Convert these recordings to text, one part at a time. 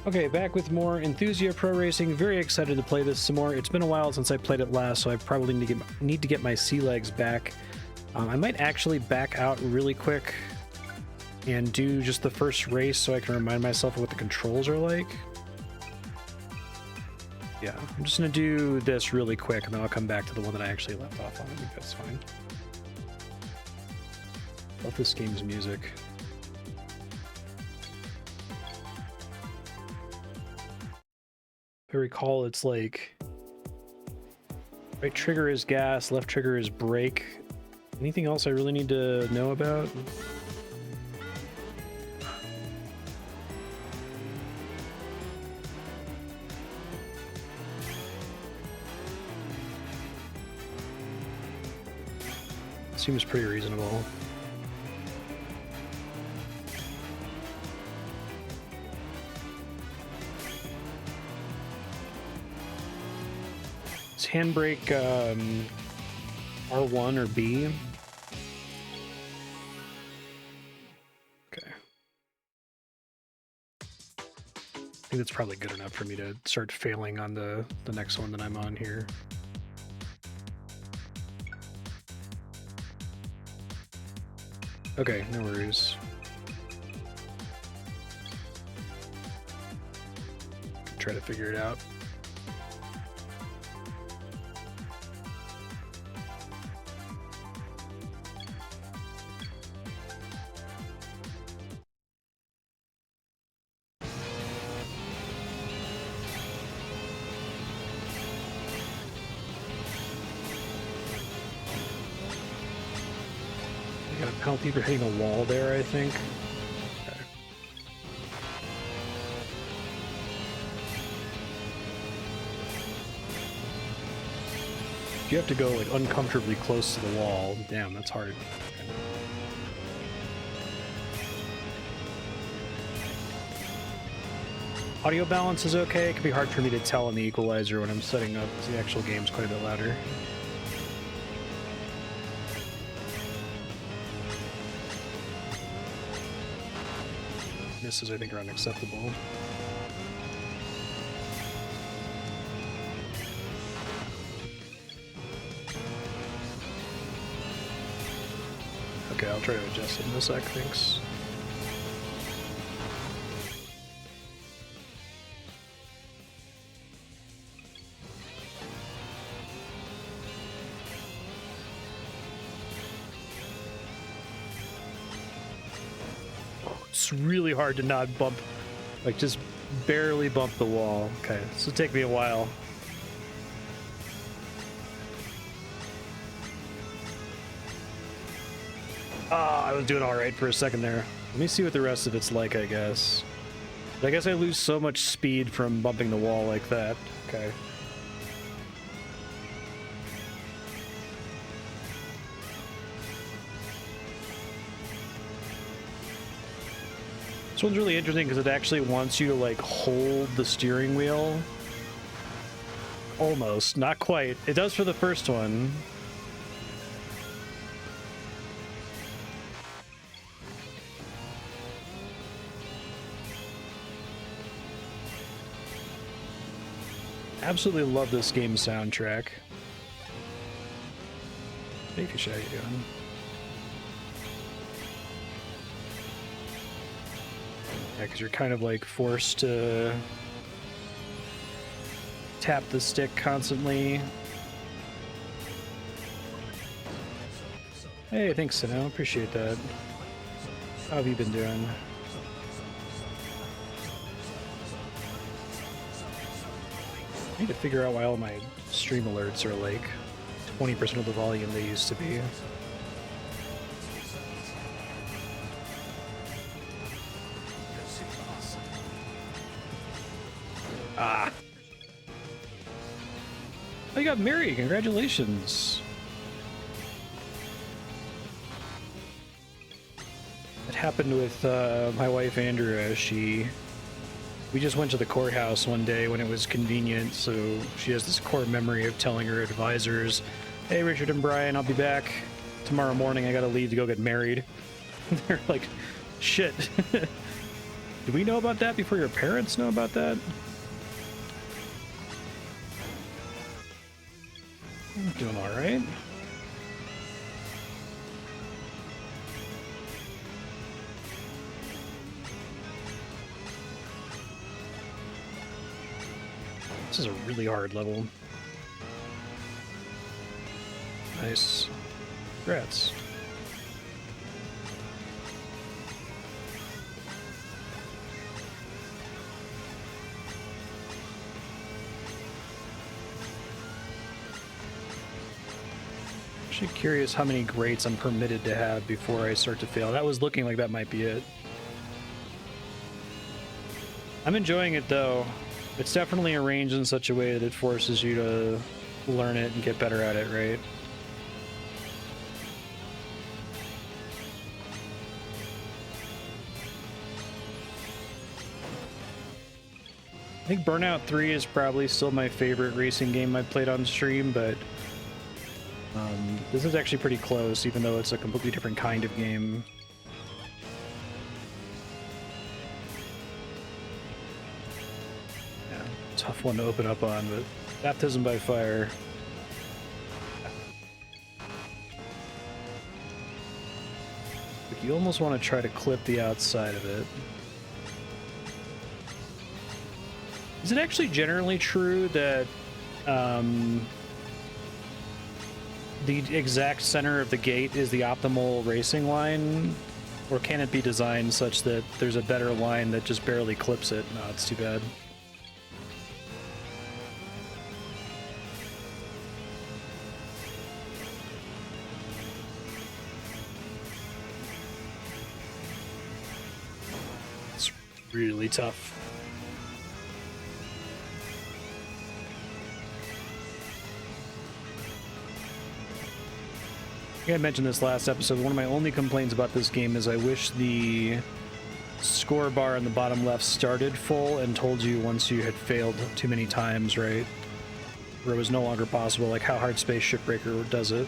Okay, back with more Enthusia Pro Racing. Very excited to play this some more. It's been a while since I played it last, so I probably need to get my sea legs back. I might actually back out really quick and do just the first race so I can remind myself of what the controls are like. Yeah, I'm just going to do this really quick, and then I'll come back to the one that I actually left off on. I think that's fine. Love this game's music. If I recall, it's like right trigger is gas, left trigger is brake. Anything else I really need to know about? Seems pretty reasonable. Handbrake R1 or B. Okay. I think that's probably good enough for me to start failing on the next one that I'm on here. Okay, no worries. Try to figure it out. Got a penalty for hitting a wall there, I think. Okay. You have to go like uncomfortably close to the wall. Damn, that's hard. Okay. Audio balance is okay. It can be hard for me to tell on the equalizer when I'm setting up, because the actual game's quite a bit louder. Misses, I think, are unacceptable. Okay, I'll try to adjust it in a sec, thanks. It's really hard to not bump, like just barely bump the wall. Okay, this will take me a while. Ah, I was doing all right for a second there. Let me see what the rest of it's like, I guess. But I guess I lose so much speed from bumping the wall like that. Okay. This one's really interesting because it actually wants you to like hold the steering wheel. Almost, not quite. It does for the first one. Absolutely love this game's soundtrack. Hey, how you doing? Yeah, because you're kind of like forced to tap the stick constantly. Hey, thanks, Sino. Appreciate that. How have you been doing? I need to figure out why all my stream alerts are like 20% of the volume they used to be. Ah. Oh, you got married. Congratulations. It happened with my wife, Andrea. We just went to the courthouse one day when it was convenient, so she has this core memory of telling her advisors, hey, Richard and Brian, I'll be back tomorrow morning. I gotta leave to go get married. They're like, shit. Do we know about that before your parents know about that? I'm doing all right. This is a really hard level. Nice. Congrats. Actually curious how many greats I'm permitted to have before I start to fail. That was looking like that might be it. I'm enjoying it though. It's definitely arranged in such a way that it forces you to learn it and get better at it, right? I think Burnout 3 is probably still my favorite racing game I've played on stream, but this is actually pretty close, even though it's a completely different kind of game. Yeah, tough one to open up on, but Baptism by Fire. Like, you almost want to try to clip the outside of it. Is it actually generally true that the exact center of the gate is the optimal racing line? Or can it be designed such that there's a better line that just barely clips it? No, it's too bad. It's really tough. I think I mentioned this last episode. One of my only complaints about this game is I wish the score bar in the bottom left started full and told you once you had failed too many times, right? Where it was no longer possible, like how Hard Space Shipbreaker does it.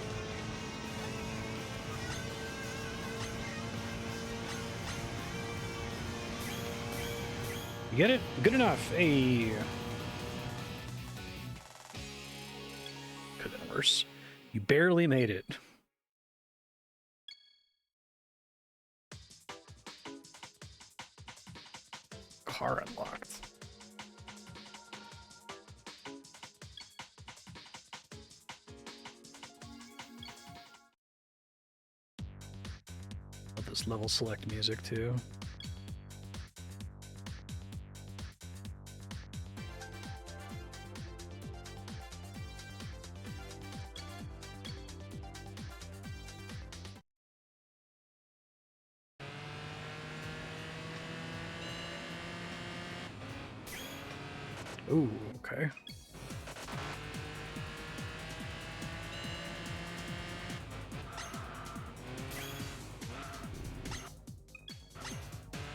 You get it? Good enough. Hey. Could have been worse. You barely made it. Car unlocked. Love this level select music too. Ooh, okay.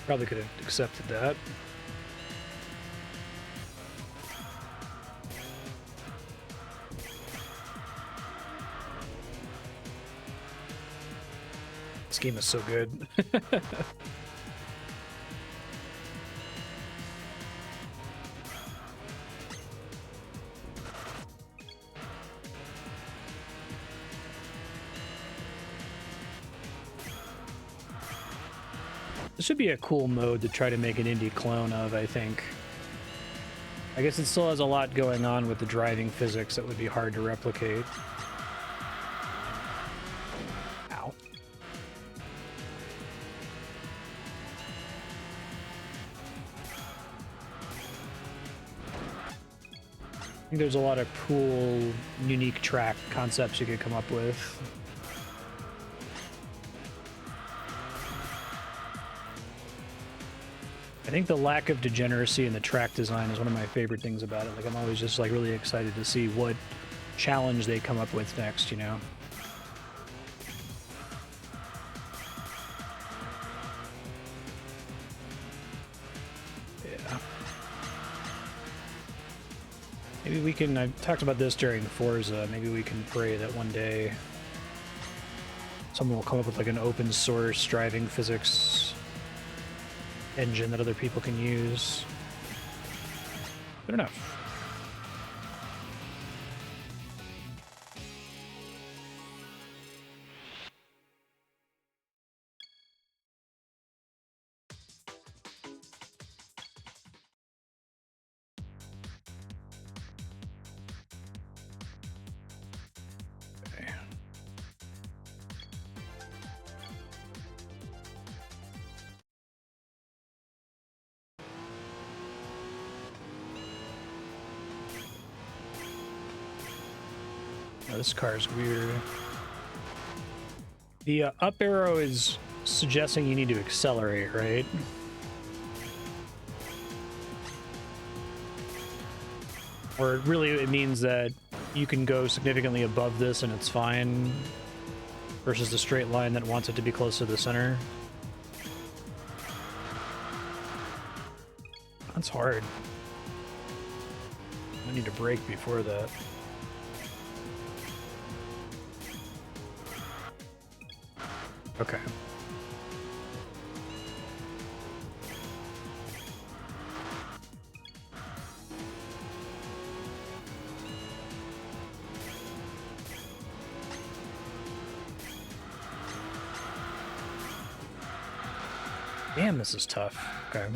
Probably could have accepted that. This game is so good. This should be a cool mode to try to make an indie clone of, I think. I guess it still has a lot going on with the driving physics that would be hard to replicate. Ow. I think there's a lot of cool, unique track concepts you could come up with. I think the lack of degeneracy in the track design is one of my favorite things about it. Like, I'm always just like really excited to see what challenge they come up with next, you know? Yeah. Maybe we can, I talked about this during Forza, maybe we can pray that one day someone will come up with like an open source driving physics engine that other people can use. Good enough. Oh, this car is weird. The up arrow is suggesting you need to accelerate, right? Or really it means that you can go significantly above this and it's fine, versus the straight line that wants it to be close to the center. That's hard. I need to brake before that. Okay. Damn, this is tough. Okay.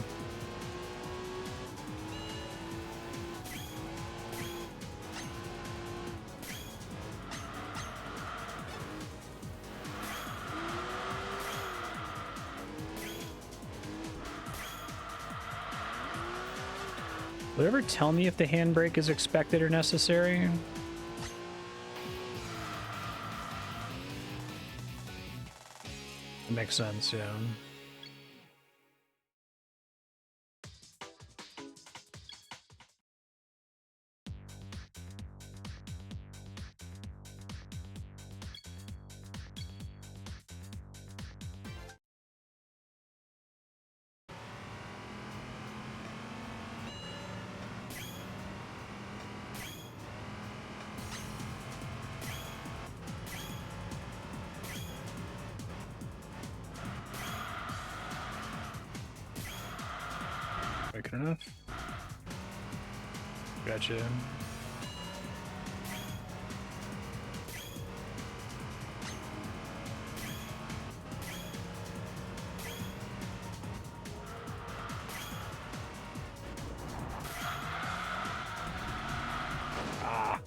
Would it ever tell me if the handbrake is expected or necessary? That makes sense, yeah. Quick enough. Gotcha. Ah.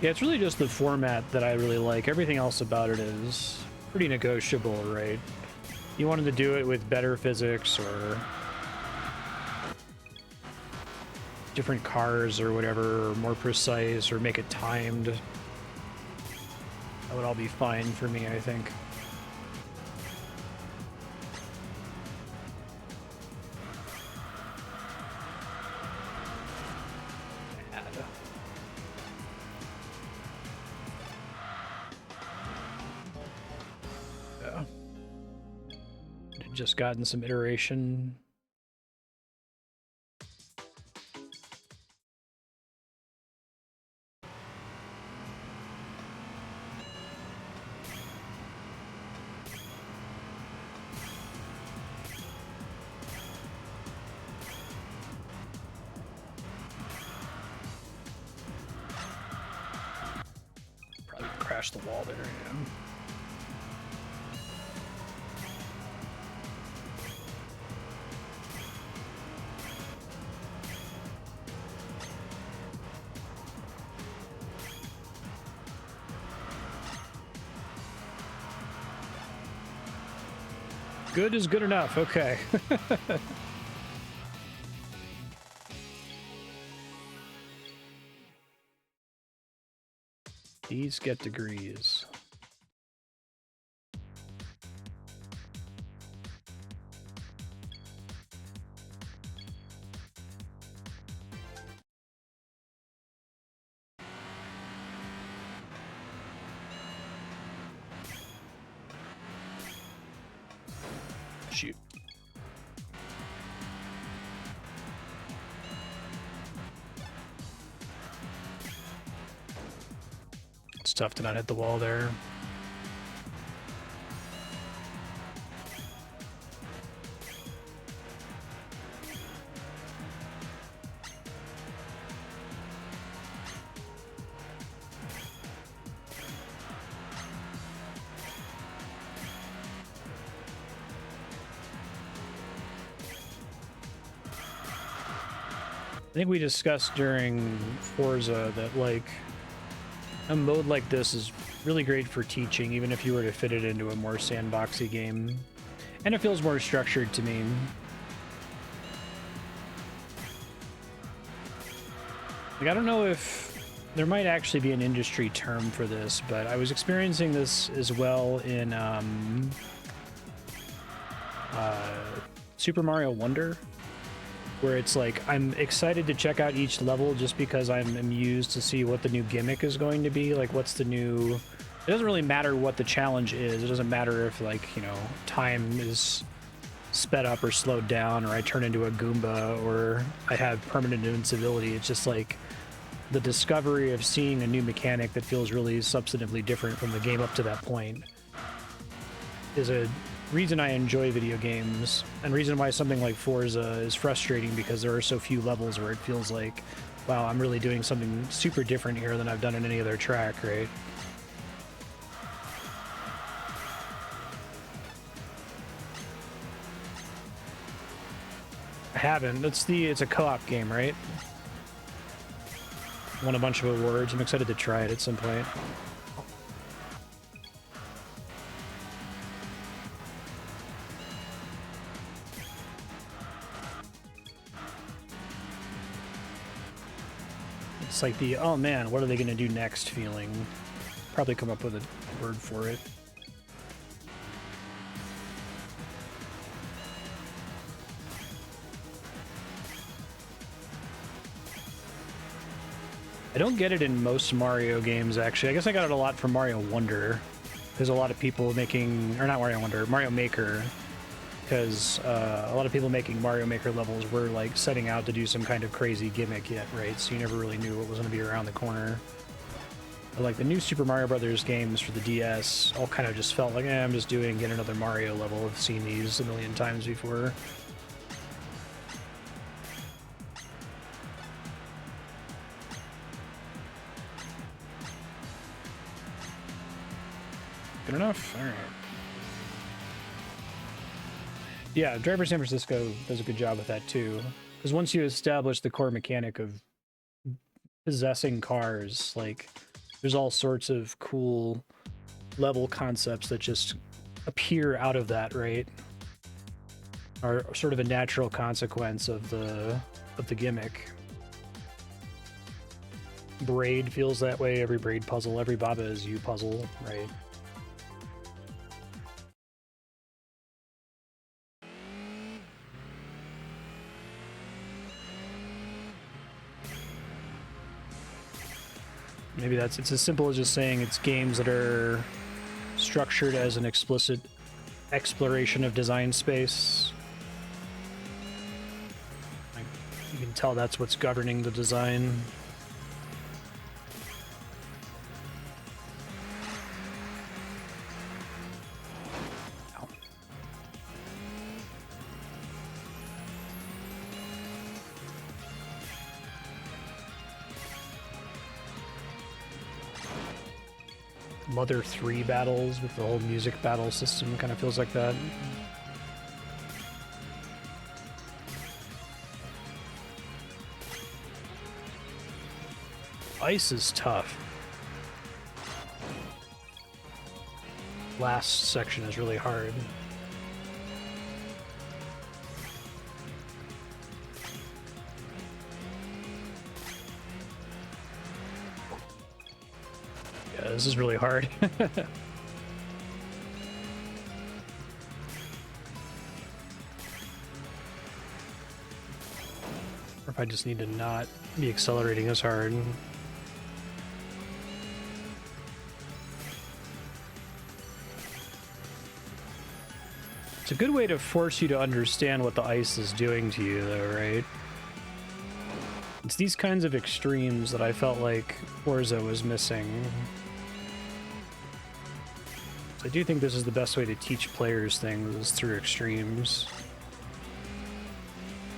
Yeah, it's really just the format that I really like. Everything else about it is pretty negotiable, right? You wanted to do it with better physics or different cars or whatever, or more precise, or make it timed. That would all be fine for me, I think. Just gotten some iteration. Probably crashed the wall there, yeah. Good is good enough, okay. These get degrees. Shoot. tough to not hit the wall there. I think we discussed during Forza that, like, a mode like this is really great for teaching, even if you were to fit it into a more sandboxy game. And it feels more structured to me. Like, I don't know if there might actually be an industry term for this, but I was experiencing this as well in Super Mario Wonder, where it's like I'm excited to check out each level just because I'm amused to see what the new gimmick is going to be. Like, what's the new... It doesn't really matter what the challenge is. It doesn't matter if, like, you know, time is sped up or slowed down, or I turn into a Goomba, or I have permanent invincibility. It's just like the discovery of seeing a new mechanic that feels really substantively different from the game up to that point is a reason I enjoy video games, and reason why something like Forza is frustrating, because there are so few levels where it feels like, wow, I'm really doing something super different here than I've done in any other track, right? I haven't. It's a co-op game, right? Won a bunch of awards. I'm excited to try it at some point. It's like the, oh man, what are they going to do next feeling. Probably come up with a word for it. I don't get it in most Mario games, actually. I guess I got it a lot from Mario Wonder. There's a lot of people making, or not Mario Wonder, Mario Maker. Because a lot of people making Mario Maker levels were like setting out to do some kind of crazy gimmick yet, right? So you never really knew what was going to be around the corner. But like the new Super Mario Brothers games for the DS all kind of just felt like, I'm just doing yet another Mario level. I've seen these a million times before. Good enough? All right. Yeah, Driver San Francisco does a good job with that too. Because once you establish the core mechanic of possessing cars, like, there's all sorts of cool level concepts that just appear out of that, right? Are sort of a natural consequence of the gimmick. Braid feels that way. Every Braid puzzle, every Baba Is You puzzle, right? Maybe it's as simple as just saying it's games that are structured as an explicit exploration of design space. Like, you can tell that's what's governing the design. Mother 3 battles with the whole music battle system kind of feels like that. Ice is tough. Last section is really hard. This is really hard. Or if I just need to not be accelerating as hard. It's a good way to force you to understand what the ice is doing to you, though, right? It's these kinds of extremes that I felt like Forza was missing. I do think this is the best way to teach players things, is through extremes.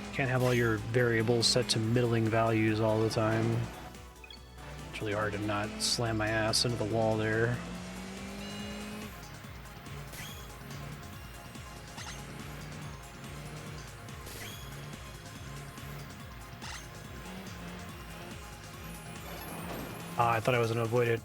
You can't have all your variables set to middling values all the time. It's really hard to not slam my ass into the wall there. I thought I was gonna avoid it.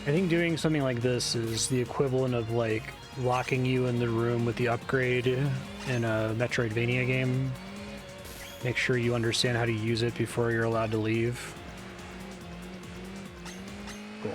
I think doing something like this is the equivalent of like locking you in the room with the upgrade in a Metroidvania game. Make sure you understand how to use it before you're allowed to leave. Cool.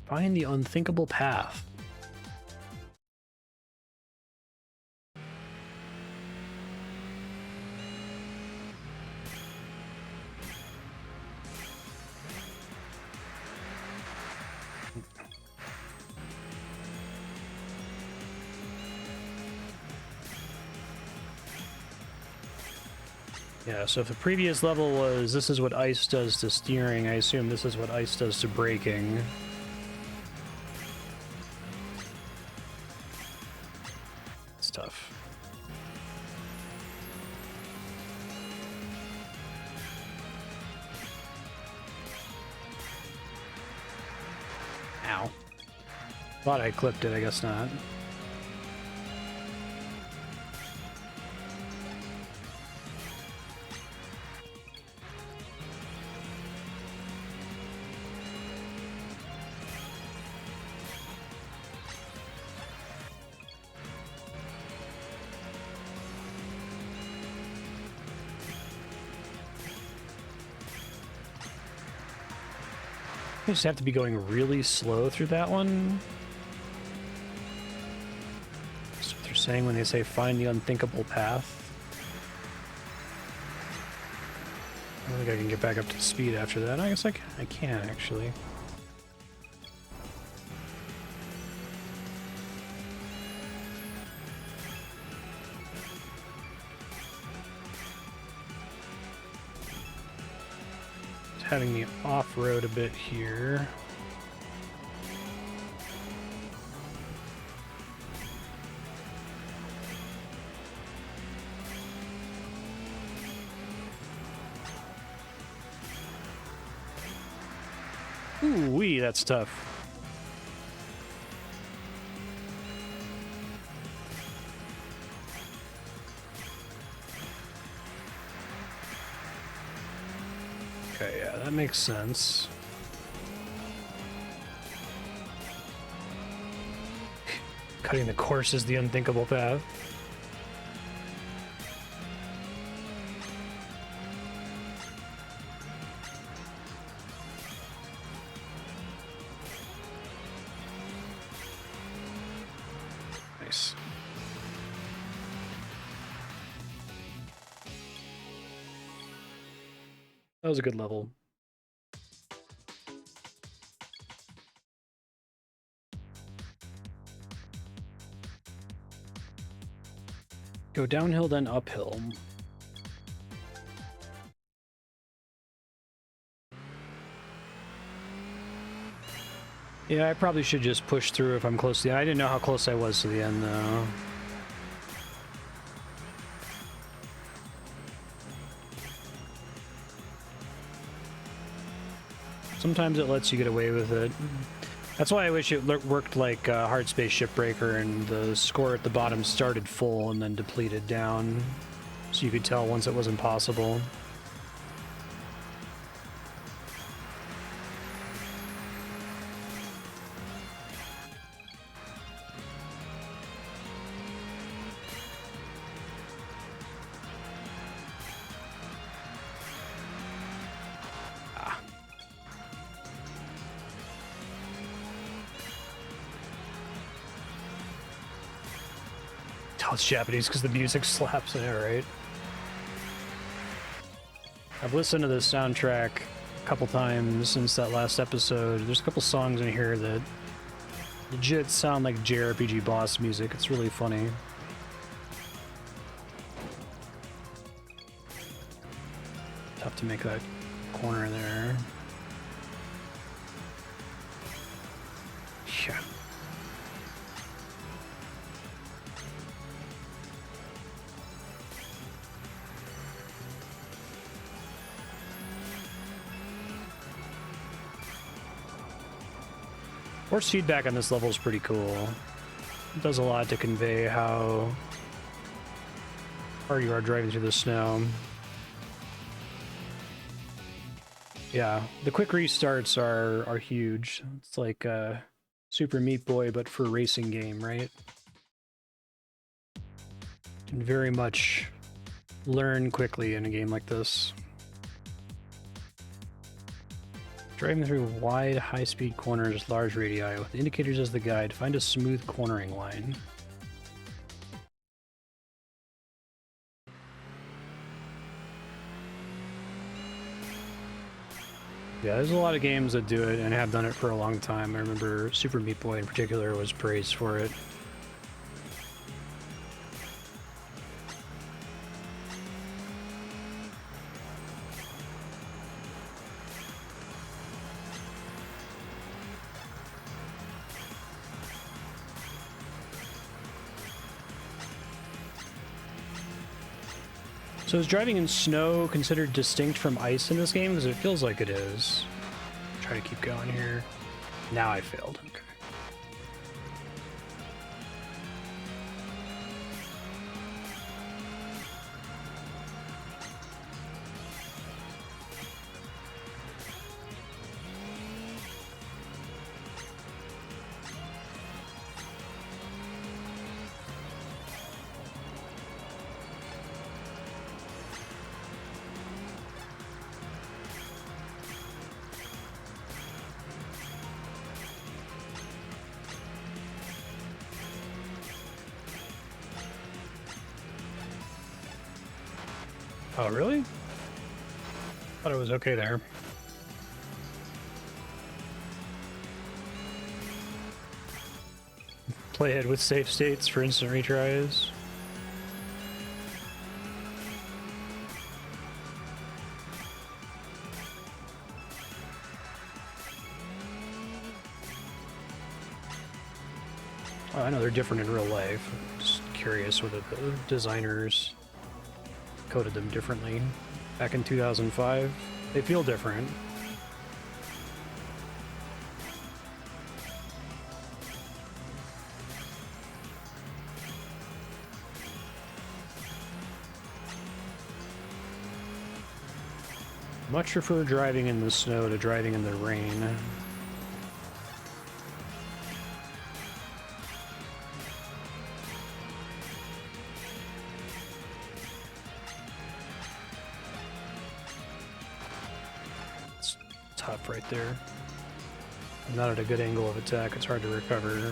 Find the unthinkable path. Yeah, so if the previous level was this is what ice does to steering, I assume this is what ice does to braking. It's tough. Ow. Thought I clipped it, I guess not. I just have to be going really slow through that one. That's what they're saying when they say find the unthinkable path. I don't think I can get back up to speed after that. I guess I can actually. Having the off-road a bit here. Ooh-wee, that's tough. Okay, yeah, that makes sense. Cutting the course is the unthinkable path. Nice. That was a good level. Go downhill, then uphill. Yeah, I probably should just push through if I'm close to the end. I didn't know how close I was to the end, though. Sometimes it lets you get away with it. That's why I wish it worked like Hard Space Shipbreaker and the score at the bottom started full and then depleted down, so you could tell once it was impossible. Oh, it's Japanese because the music slaps in it, right? I've listened to this soundtrack a couple times since that last episode. There's a couple songs in here that legit sound like JRPG boss music. It's really funny. Tough to make that corner there. Yeah. Force feedback on this level is pretty cool. It does a lot to convey how hard you are driving through the snow. Yeah, the quick restarts are huge. It's like Super Meat Boy, but for a racing game, right? You can very much learn quickly in a game like this. Driving through wide, high-speed corners, large radii, with indicators as the guide, find a smooth cornering line. Yeah, there's a lot of games that do it and have done it for a long time. I remember Super Meat Boy in particular was praised for it. So is driving in snow considered distinct from ice in this game? Because it feels like it is. Try to keep going here. Now I failed. Okay. Oh, really? Thought it was okay there. Play ahead with save states for instant retries. Oh, I know they're different in real life. I'm just curious whether the designers coded them differently. Back in 2005, they feel different. Much prefer driving in the snow to driving in the rain. Right there. I'm not at a good angle of attack, it's hard to recover.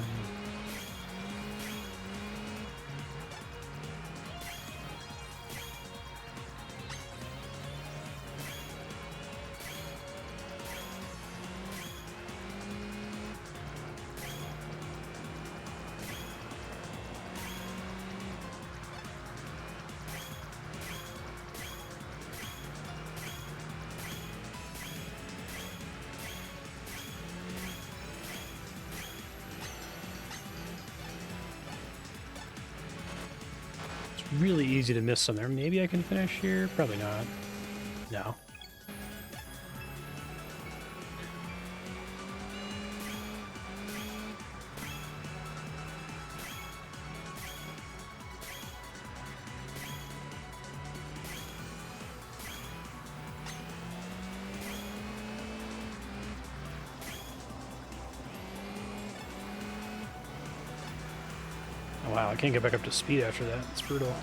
Really easy to miss some there. Maybe I can finish here? Probably not. No. Oh, wow, I can't get back up to speed after that. It's brutal.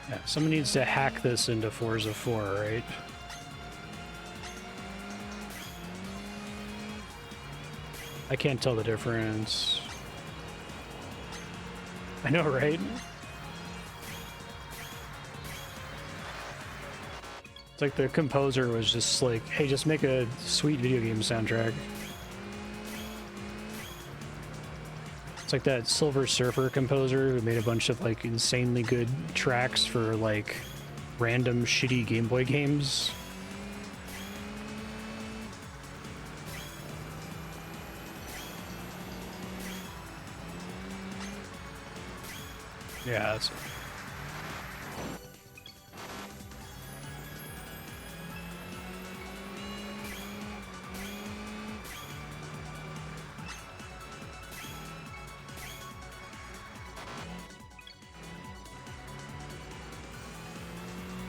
Yeah, someone needs to hack this into Forza 4, right? I can't tell the difference. I know, right? It's like the composer was just like, hey, just make a sweet video game soundtrack. It's like that Silver Surfer composer who made a bunch of like insanely good tracks for like random shitty Game Boy games. Yeah, that's...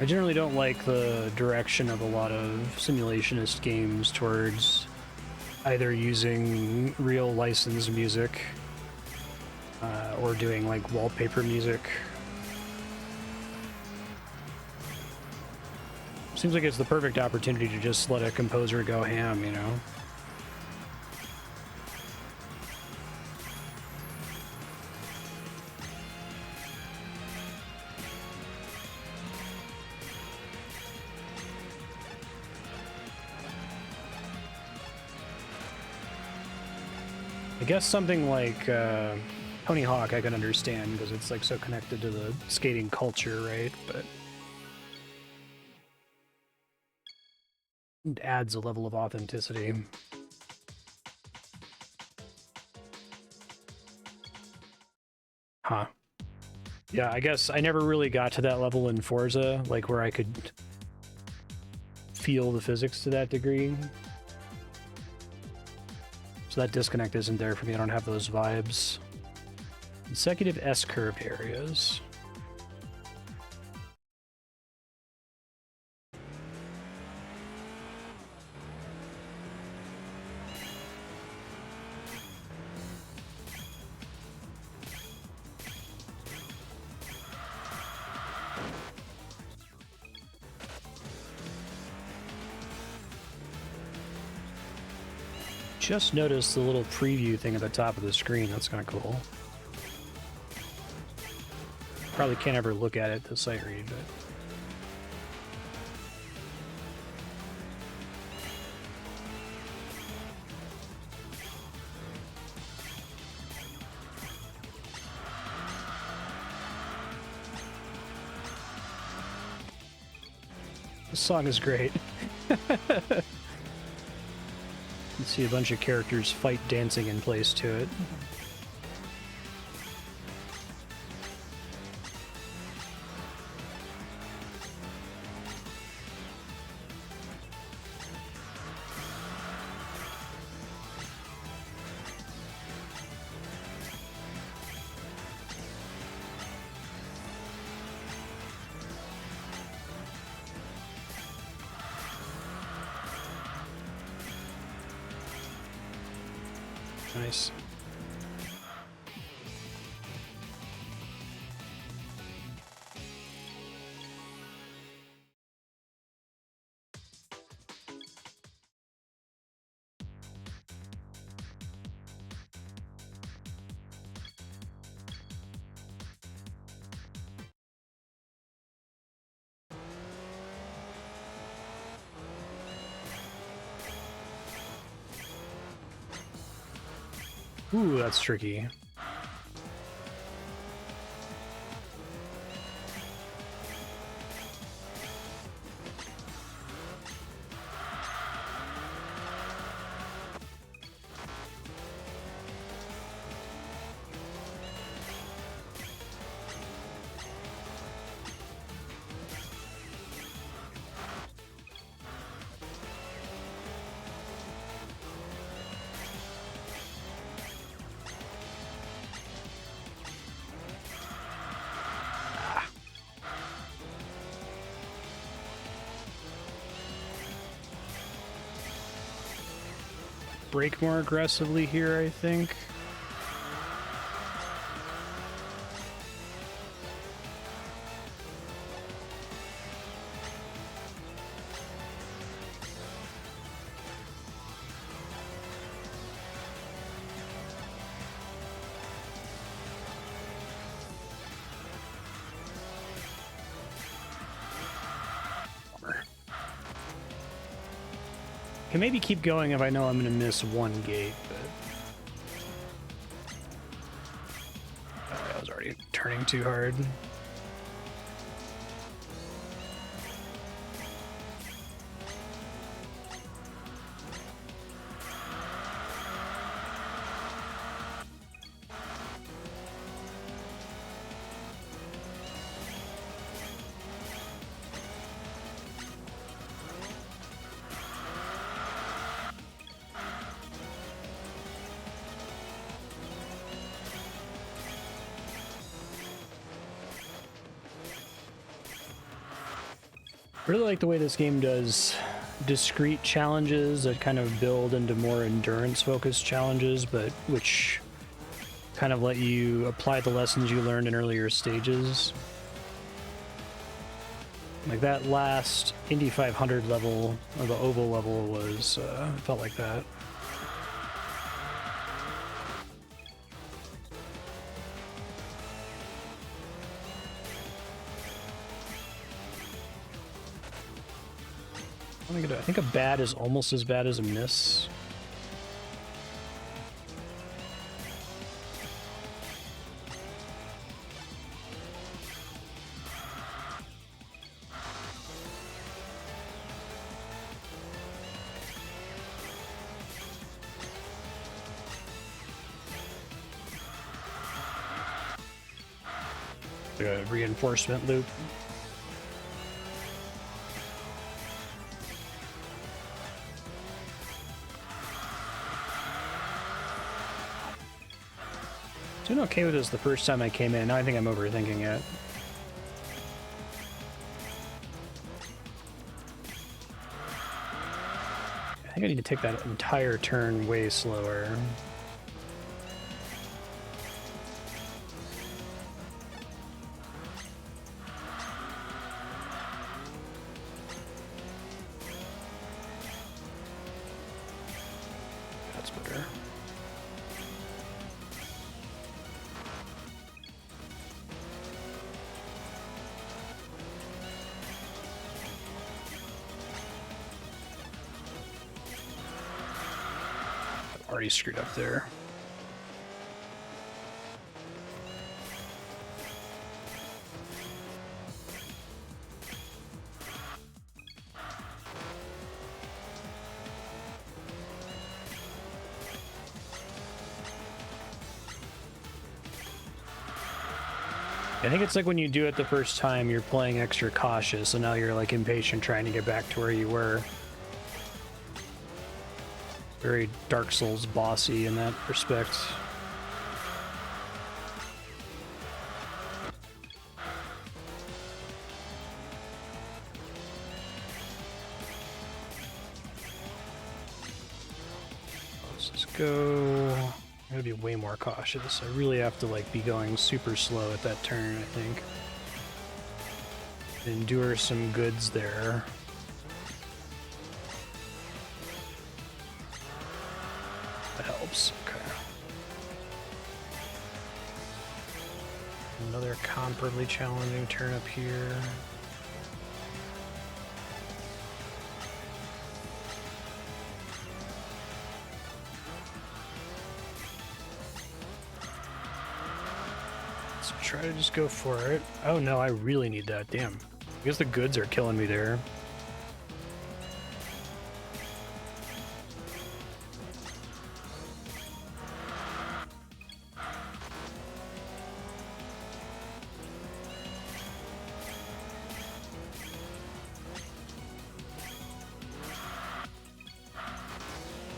I generally don't like the direction of a lot of simulationist games towards either using real licensed music or doing like wallpaper music. Seems like it's the perfect opportunity to just let a composer go ham, you know? I guess something like Tony Hawk I can understand because it's like so connected to the skating culture, right? But it adds a level of authenticity. Huh. Yeah, I guess I never really got to that level in Forza, like where I could feel the physics to that degree. So that disconnect isn't there for me. I don't have those vibes. Consecutive S-curve areas. Just noticed the little preview thing at the top of the screen. That's kind of cool. Probably can't ever look at it to sight read, but... This song is great. You see a bunch of characters fight dancing in place to it. Nice. Ooh, that's tricky. Brake more aggressively here, I think. Can maybe keep going if I know I'm going to miss one gate, but oh, I was already turning too hard. I really like the way this game does discrete challenges that kind of build into more endurance-focused challenges, but which kind of let you apply the lessons you learned in earlier stages. Like that last Indy 500 level, or the oval level, was felt like that. I think a bad is almost as bad as a miss. Like a reinforcement loop. Doing okay with this the first time I came in. Now I think I'm overthinking it. I think I need to take that entire turn way slower. That's better. Already screwed up there. I think it's like when you do it the first time, you're playing extra cautious, so now you're like impatient trying to get back to where you were. Very Dark Souls bossy in that respect. Let's just go. I'm gonna be way more cautious. I really have to like be going super slow at that turn, I think. Endure some goods there. Okay. Another comparably challenging turn up here. Let's try to just go for it. Oh no, I really need that. Damn. I guess the goods are killing me there.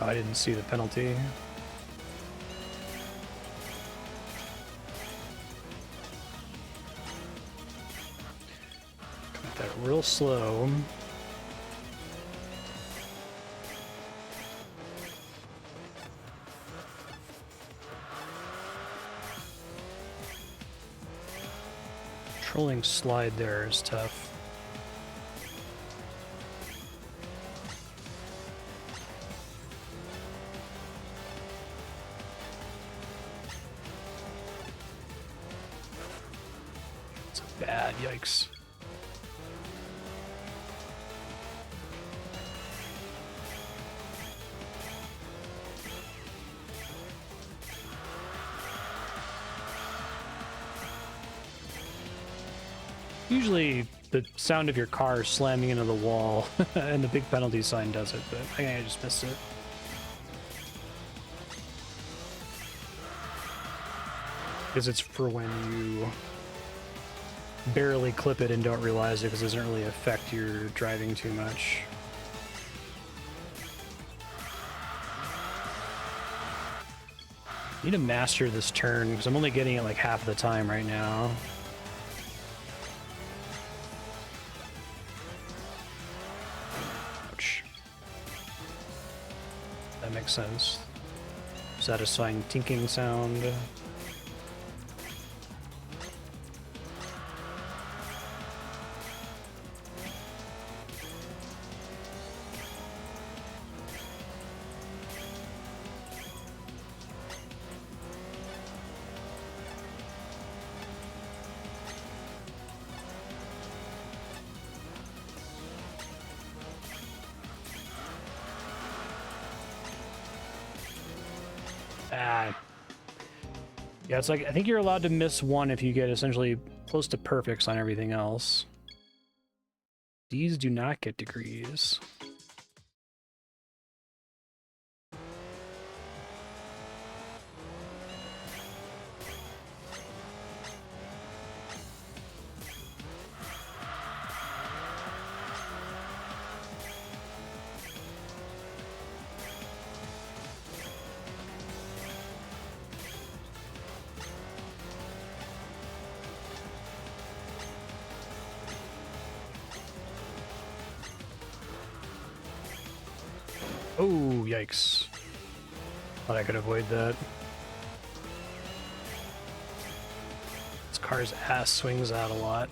I didn't see the penalty. Got that real slow. Controlling slide there is tough. Bad, yikes. Usually the sound of your car slamming into the wall and the big penalty sign does it, but I think I just missed it. Because it's for when you barely clip it and don't realize it, because it doesn't really affect your driving too much. I need to master this turn, because I'm only getting it like half the time right now. Ouch. That makes sense. Satisfying tinking sound. Yeah, it's like, I think you're allowed to miss one if you get essentially close to perfects on everything else. These do not get degrees. Oh, yikes. Thought I could avoid that. This car's ass swings out a lot.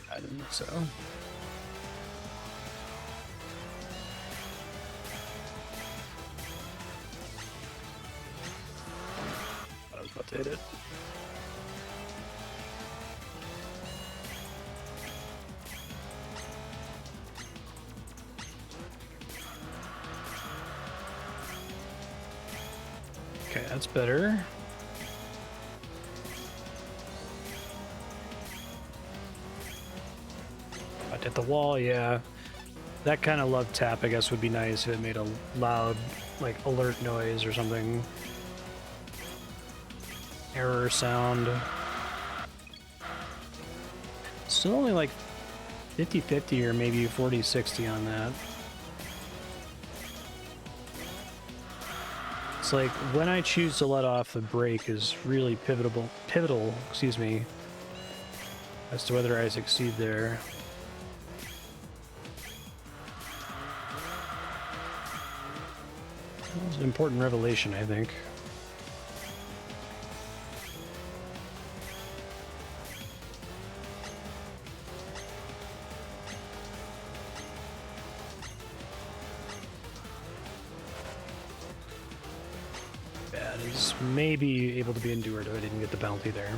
I didn't think so. I was about to hit it. Okay, that's better. At the wall, yeah. That kind of love tap, I guess, would be nice if it made a loud, like, alert noise or something. Error sound. Still only like 50-50 or maybe 40-60 on that. It's like when I choose to let off the brake is really pivotal, excuse me, as to whether I succeed there. It's an important revelation, I think. Bad is maybe able to be endured if I didn't get the bounty there.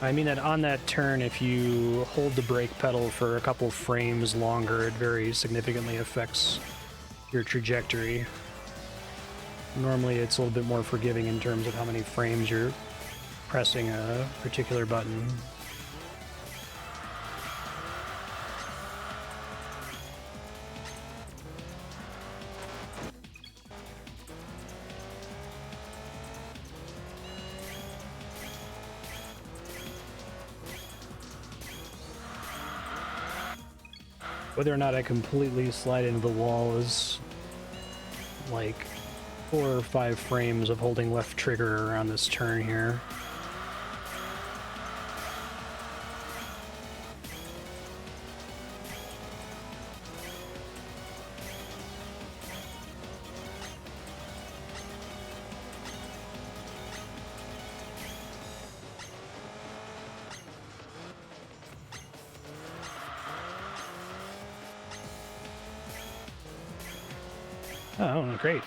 I mean that on that turn, if you hold the brake pedal for a couple frames longer, it very significantly affects your trajectory. Normally it's a little bit more forgiving in terms of how many frames you're pressing a particular button. Whether or not I completely slide into the wall is like 4 or 5 frames of holding left trigger around this turn here. Oh, great.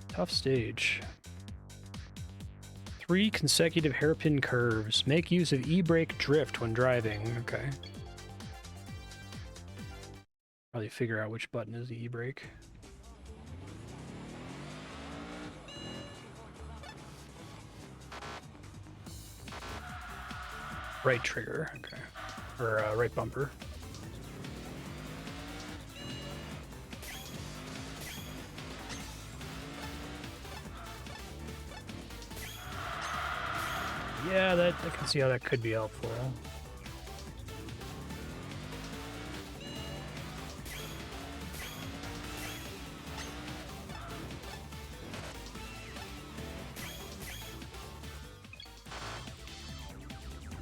Tough stage. 3 consecutive hairpin curves. Make use of e-brake drift when driving. Okay. Probably figure out which button is the e-brake. Right trigger. Okay. Or right bumper. Yeah, I can see how that could be helpful.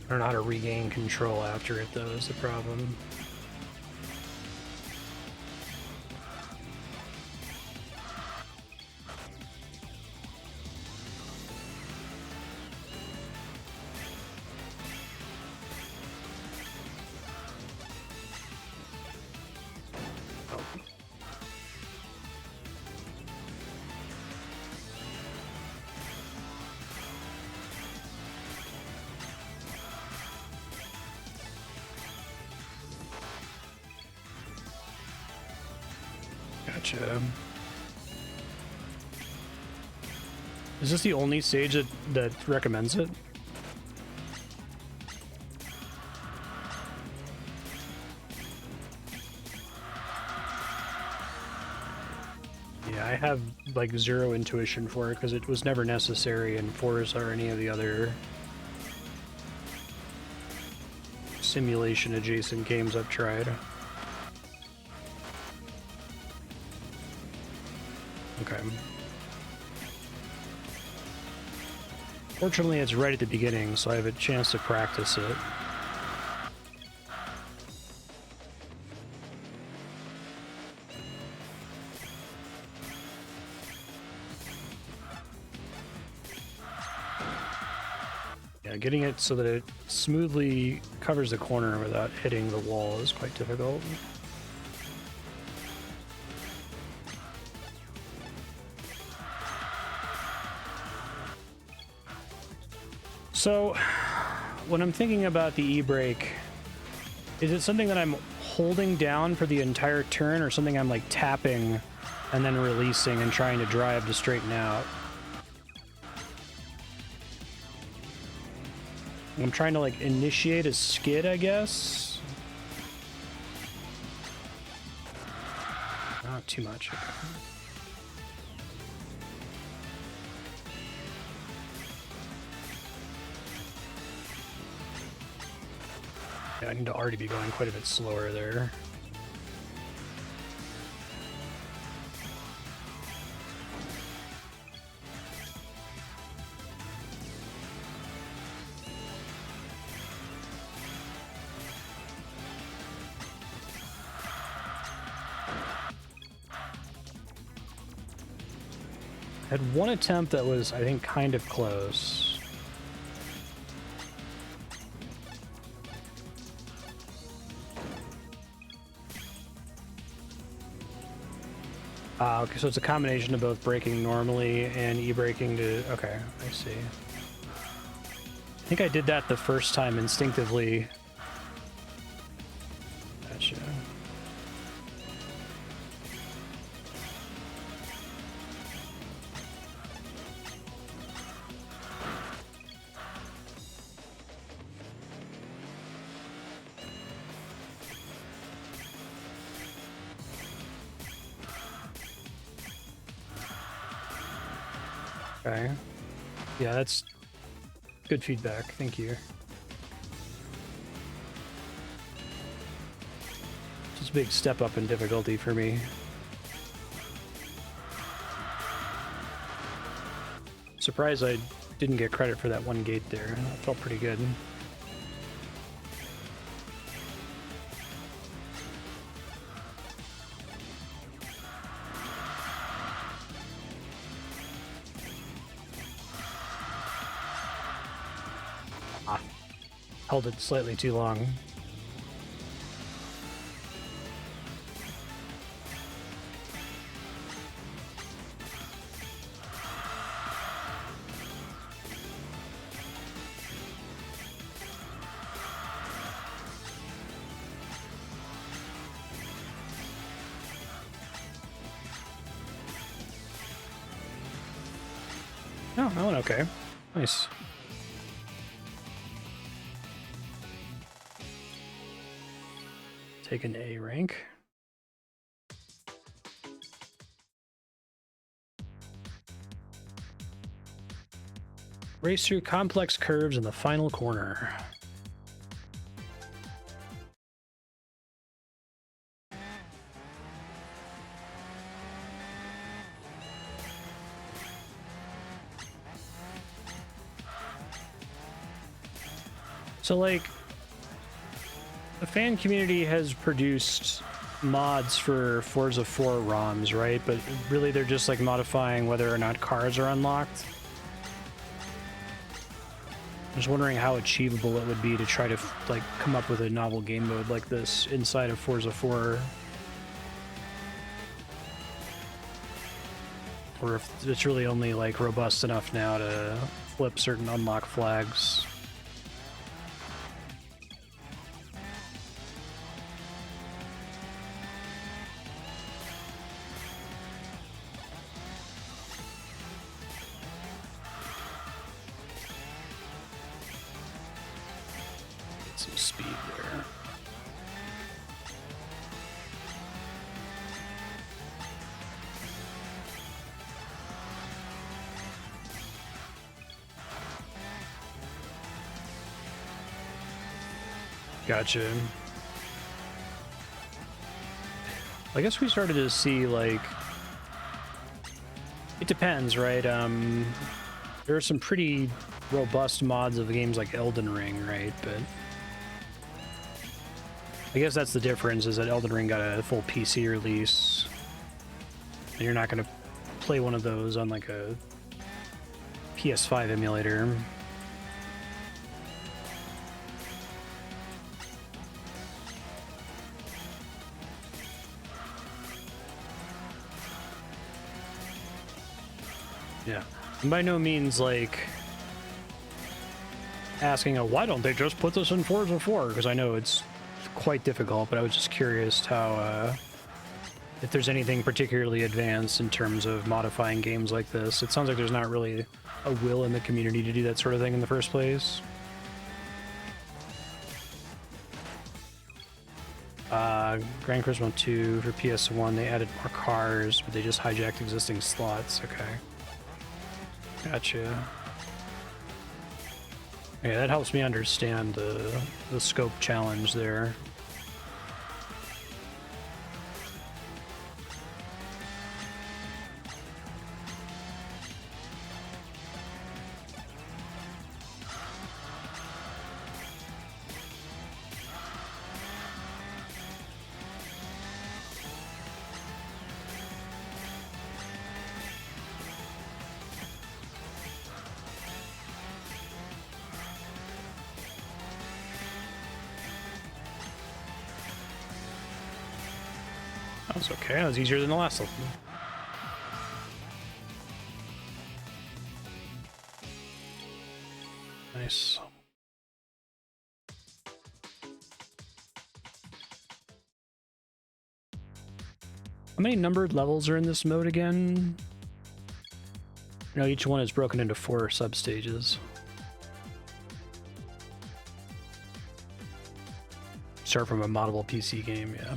I don't know how to regain control after it, though, is the problem. Gotcha. Is this the only stage that recommends it? Yeah, I have like 0 intuition for it because it was never necessary in Forza or any of the other simulation adjacent games I've tried. Okay. Fortunately, it's right at the beginning, so I have a chance to practice it. Yeah, getting it so that it smoothly covers the corner without hitting the wall is quite difficult. So, when I'm thinking about the e-brake, is it something that I'm holding down for the entire turn, or something I'm like tapping and then releasing and trying to drive to straighten out? I'm trying to like initiate a skid, I guess. Not too much. Okay. Yeah, I need to already be going quite a bit slower there. I had one attempt that was, I think, kind of close. Okay, so it's a combination of both braking normally and e-braking to... Okay, I see. I think I did that the first time instinctively. Gotcha. Okay. Yeah, that's good feedback. Thank you. Just a big step up in difficulty for me. Surprised I didn't get credit for that one gate there. That felt pretty good. held it slightly too long. Oh, that went okay. Nice. Take an A rank. Race through complex curves in the final corner. So, like, the fan community has produced mods for Forza 4 ROMs, right? But really they're just, like, modifying whether or not cars are unlocked. I'm just wondering how achievable it would be to try to, like, come up with a novel game mode like this inside of Forza 4. Or if it's really only, like, robust enough now to flip certain unlock flags. Some speed there. Gotcha. I guess we started to see, like, it depends, right? There are some pretty robust mods of games like Elden Ring, right? But I guess that's the difference, is that Elden Ring got a full PC release, and you're not going to play one of those on, like, a PS5 emulator. Yeah. And by no means, like, asking, why don't they just put this in Forza 4? Because I know it's quite difficult, but I was just curious how, if there's anything particularly advanced in terms of modifying games like this. It sounds like there's not really a will in the community to do that sort of thing in the first place. Gran Turismo 2 for PS1, they added more cars, but they just hijacked existing slots. Okay. Gotcha. Yeah, that helps me understand the scope challenge there. That was okay. That was easier than the last one. Nice. How many numbered levels are in this mode again? You know, each one is broken into 4 substages. Start from a moddable PC game, yeah.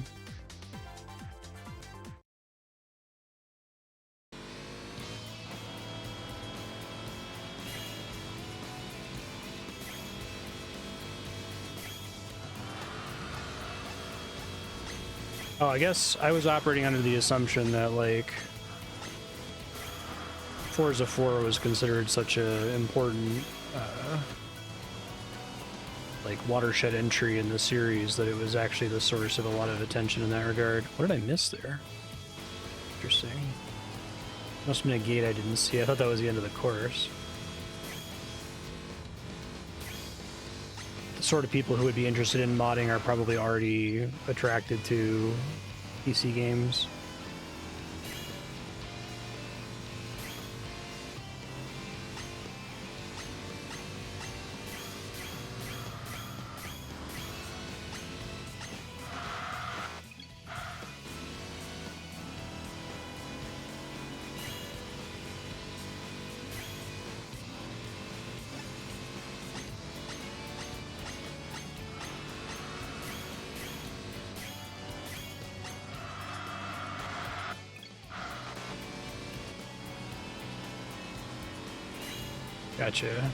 Oh, I guess I was operating under the assumption that, like, Forza 4 was considered such a important, like, watershed entry in the series that it was actually the source of a lot of attention in that regard. What did I miss there? Interesting. Must have been a gate I didn't see. I thought that was the end of the course. the sort of people who would be interested in modding are probably already attracted to PC games. Gotcha.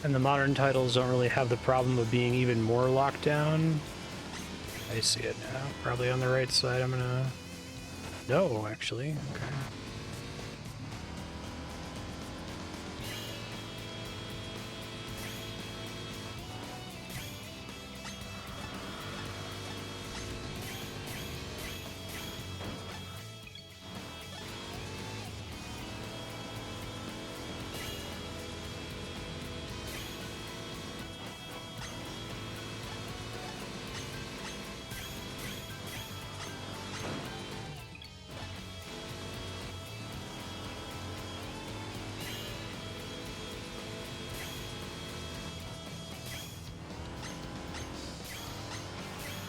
And the modern titles don't really have the problem of being even more locked down. I see it now. Probably on the right side. I'm gonna... No, actually. Okay.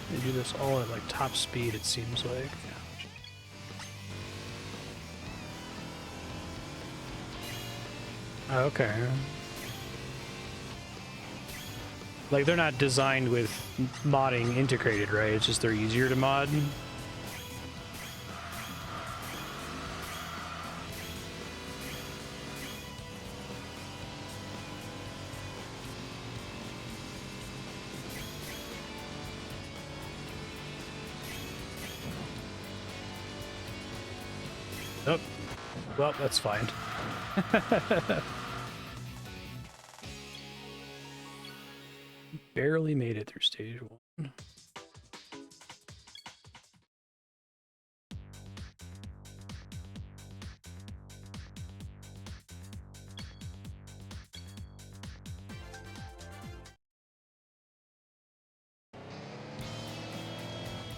They do this all at like top speed, it seems like. Yeah. Okay. Like, they're not designed with modding integrated, right? It's just they're easier to mod. Oh, well, that's fine. Barely made it through stage 1.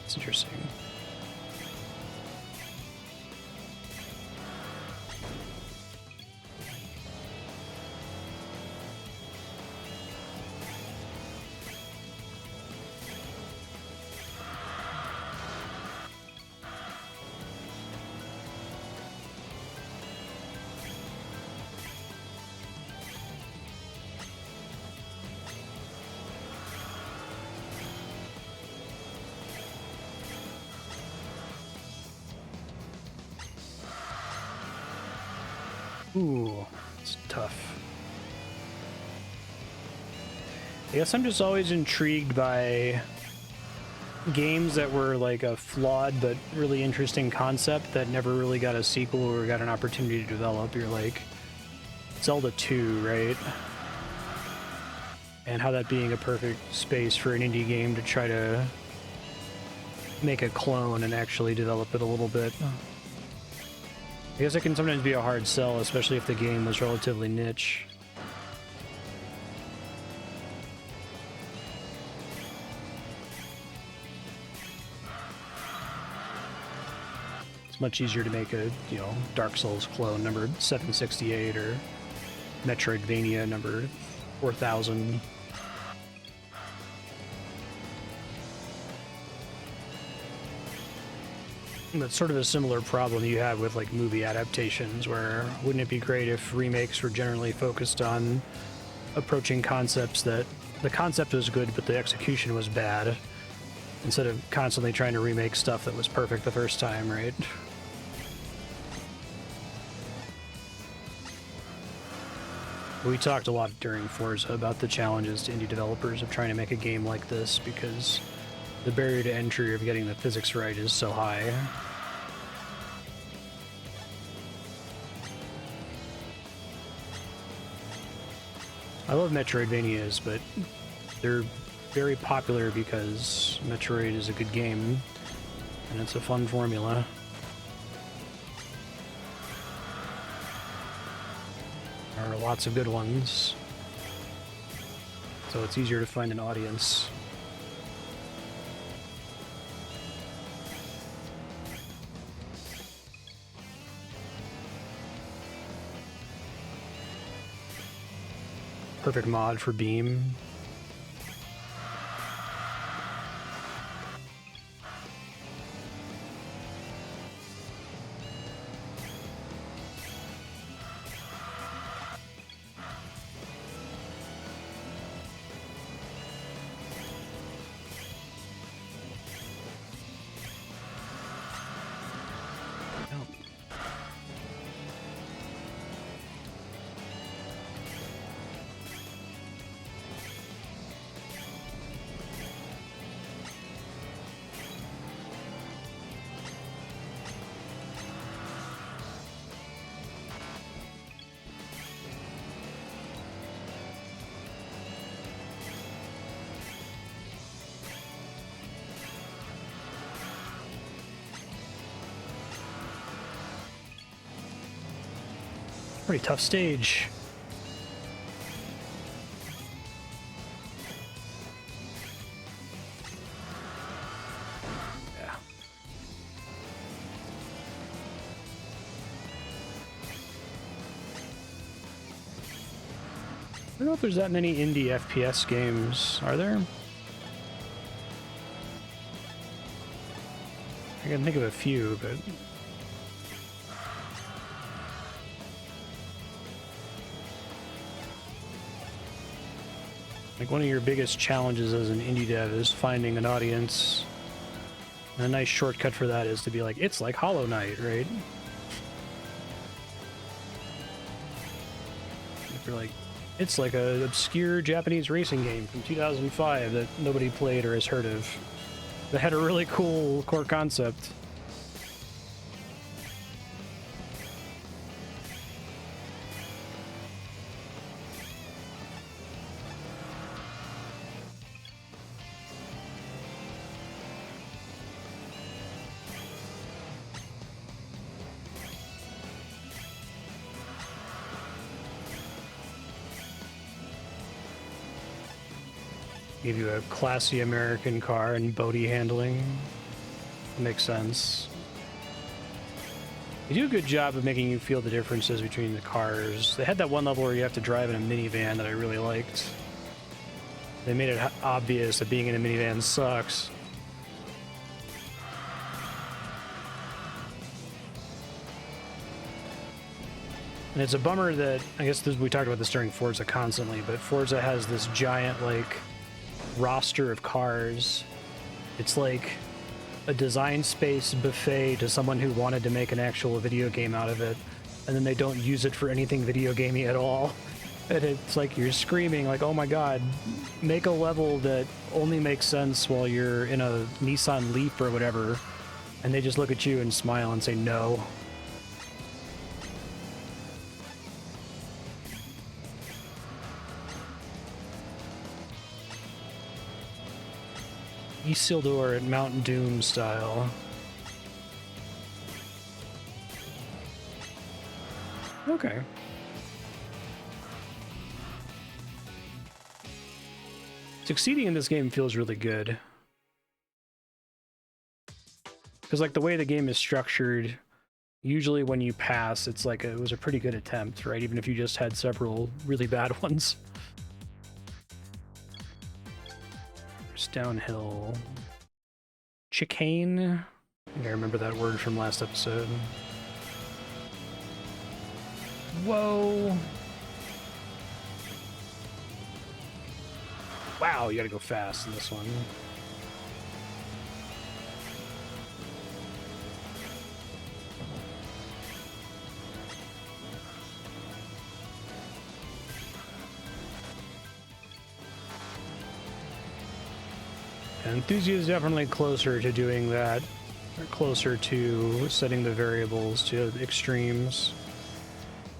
It's interesting. Ooh, it's tough. I guess I'm just always intrigued by games that were like a flawed but really interesting concept that never really got a sequel or got an opportunity to develop. You're like Zelda 2, right? And how that being a perfect space for an indie game to try to make a clone and actually develop it a little bit. I guess it can sometimes be a hard sell, especially if the game was relatively niche. It's much easier to make a, you know, Dark Souls clone number 768 or Metroidvania number 4000. That's sort of a similar problem you have with like movie adaptations, where wouldn't it be great if remakes were generally focused on approaching concepts that the concept was good but the execution was bad, instead of constantly trying to remake stuff that was perfect the first time, right? We talked a lot during Forza about the challenges to indie developers of trying to make a game like this, because the barrier to entry of getting the physics right is so high. I love Metroidvanias, but they're very popular because Metroid is a good game, and it's a fun formula. There are lots of good ones, so it's easier to find an audience. Perfect mod for Beam. Pretty tough stage. Yeah. I don't know if there's that many indie FPS games. Are there? I can think of a few, but... like, one of your biggest challenges as an indie dev is finding an audience. And a nice shortcut for that is to be like, it's like Hollow Knight, right? If you're like, it's like an obscure Japanese racing game from 2005 that nobody played or has heard of, that had a really cool core concept. Give you a classy American car and boaty handling. Makes sense. They do a good job of making you feel the differences between the cars. They had that one level where you have to drive in a minivan that I really liked. They made it obvious that being in a minivan sucks. And it's a bummer that, I guess we talked about this during Forza constantly, but Forza has this giant, like, roster of cars. It's like a design space buffet to someone who wanted to make an actual video game out of it, and then they don't use it for anything video gamey at all. And it's like you're screaming like, oh my god, make a level that only makes sense while you're in a Nissan Leaf or whatever, and they just look at you and smile and say no. Isildur at Mount Doom style. Okay. Succeeding in this game feels really good. Because, like, the way the game is structured, usually when you pass, it's like it was a pretty good attempt, right? Even if you just had several really bad ones. Downhill. Chicane. I think I remember that word from last episode. Whoa. Wow, you gotta go fast in this one. Enthusia is definitely closer to doing that, or closer to setting the variables to extremes.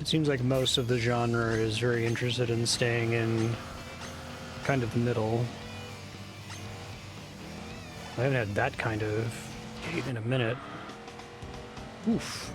It seems like most of the genre is very interested in staying in kind of the middle. I haven't had that kind of gate in a minute. Oof.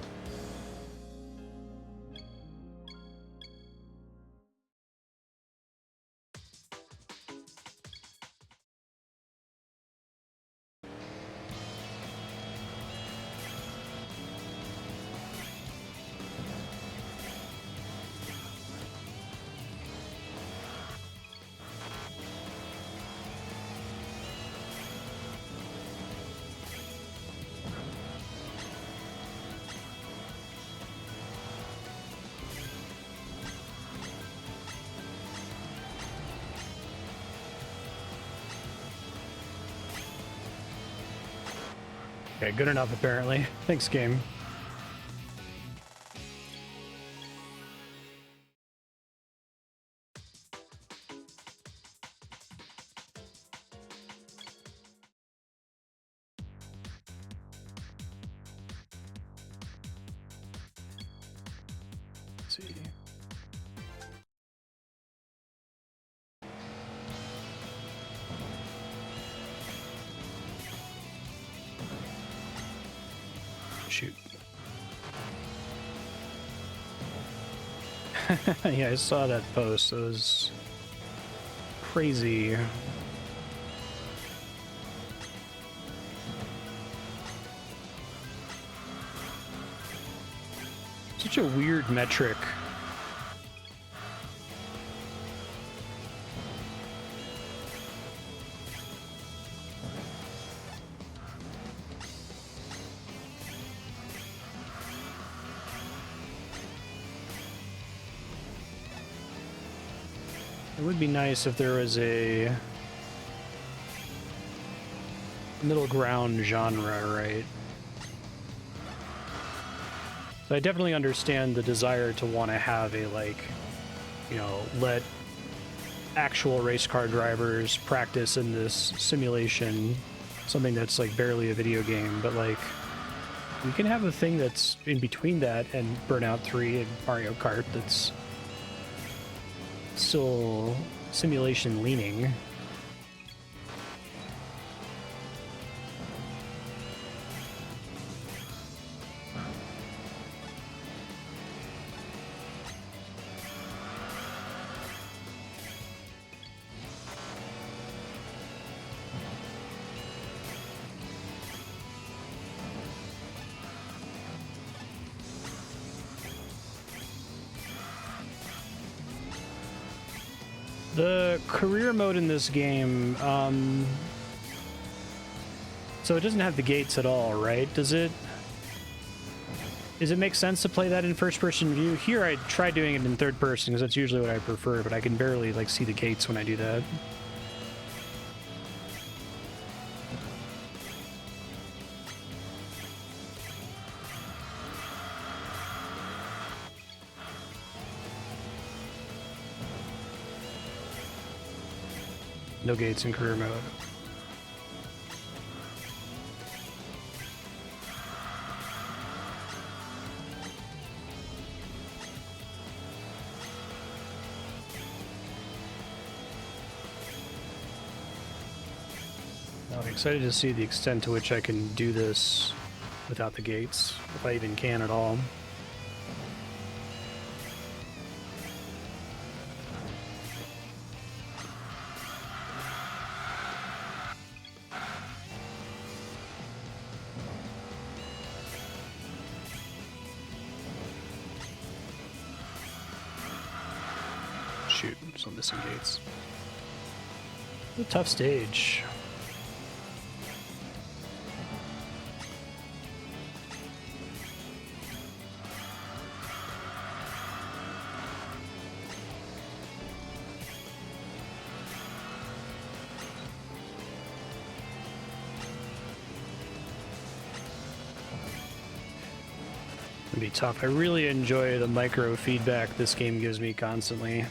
Okay, good enough apparently. Thanks, game. Let's see. Shoot. Yeah, I saw that post. It was crazy. Such a weird metric. It would be nice if there was a middle ground genre, right? So I definitely understand the desire to want to have a, like, you know, let actual race car drivers practice in this simulation, something that's like barely a video game, but like we can have a thing that's in between that and Burnout 3 and Mario Kart that's still simulation leaning. The career mode in this game, so it doesn't have the gates at all, right? Does it make sense to play that in first-person view? Here I try doing it in third person because that's usually what I prefer, but I can barely like see the gates when I do that. No gates in career mode. I'm excited to see the extent to which I can do this without the gates, if I even can at all. Shoot, so I'm missing gates. It's a tough stage. It'd be tough. I really enjoy the micro feedback this game gives me constantly.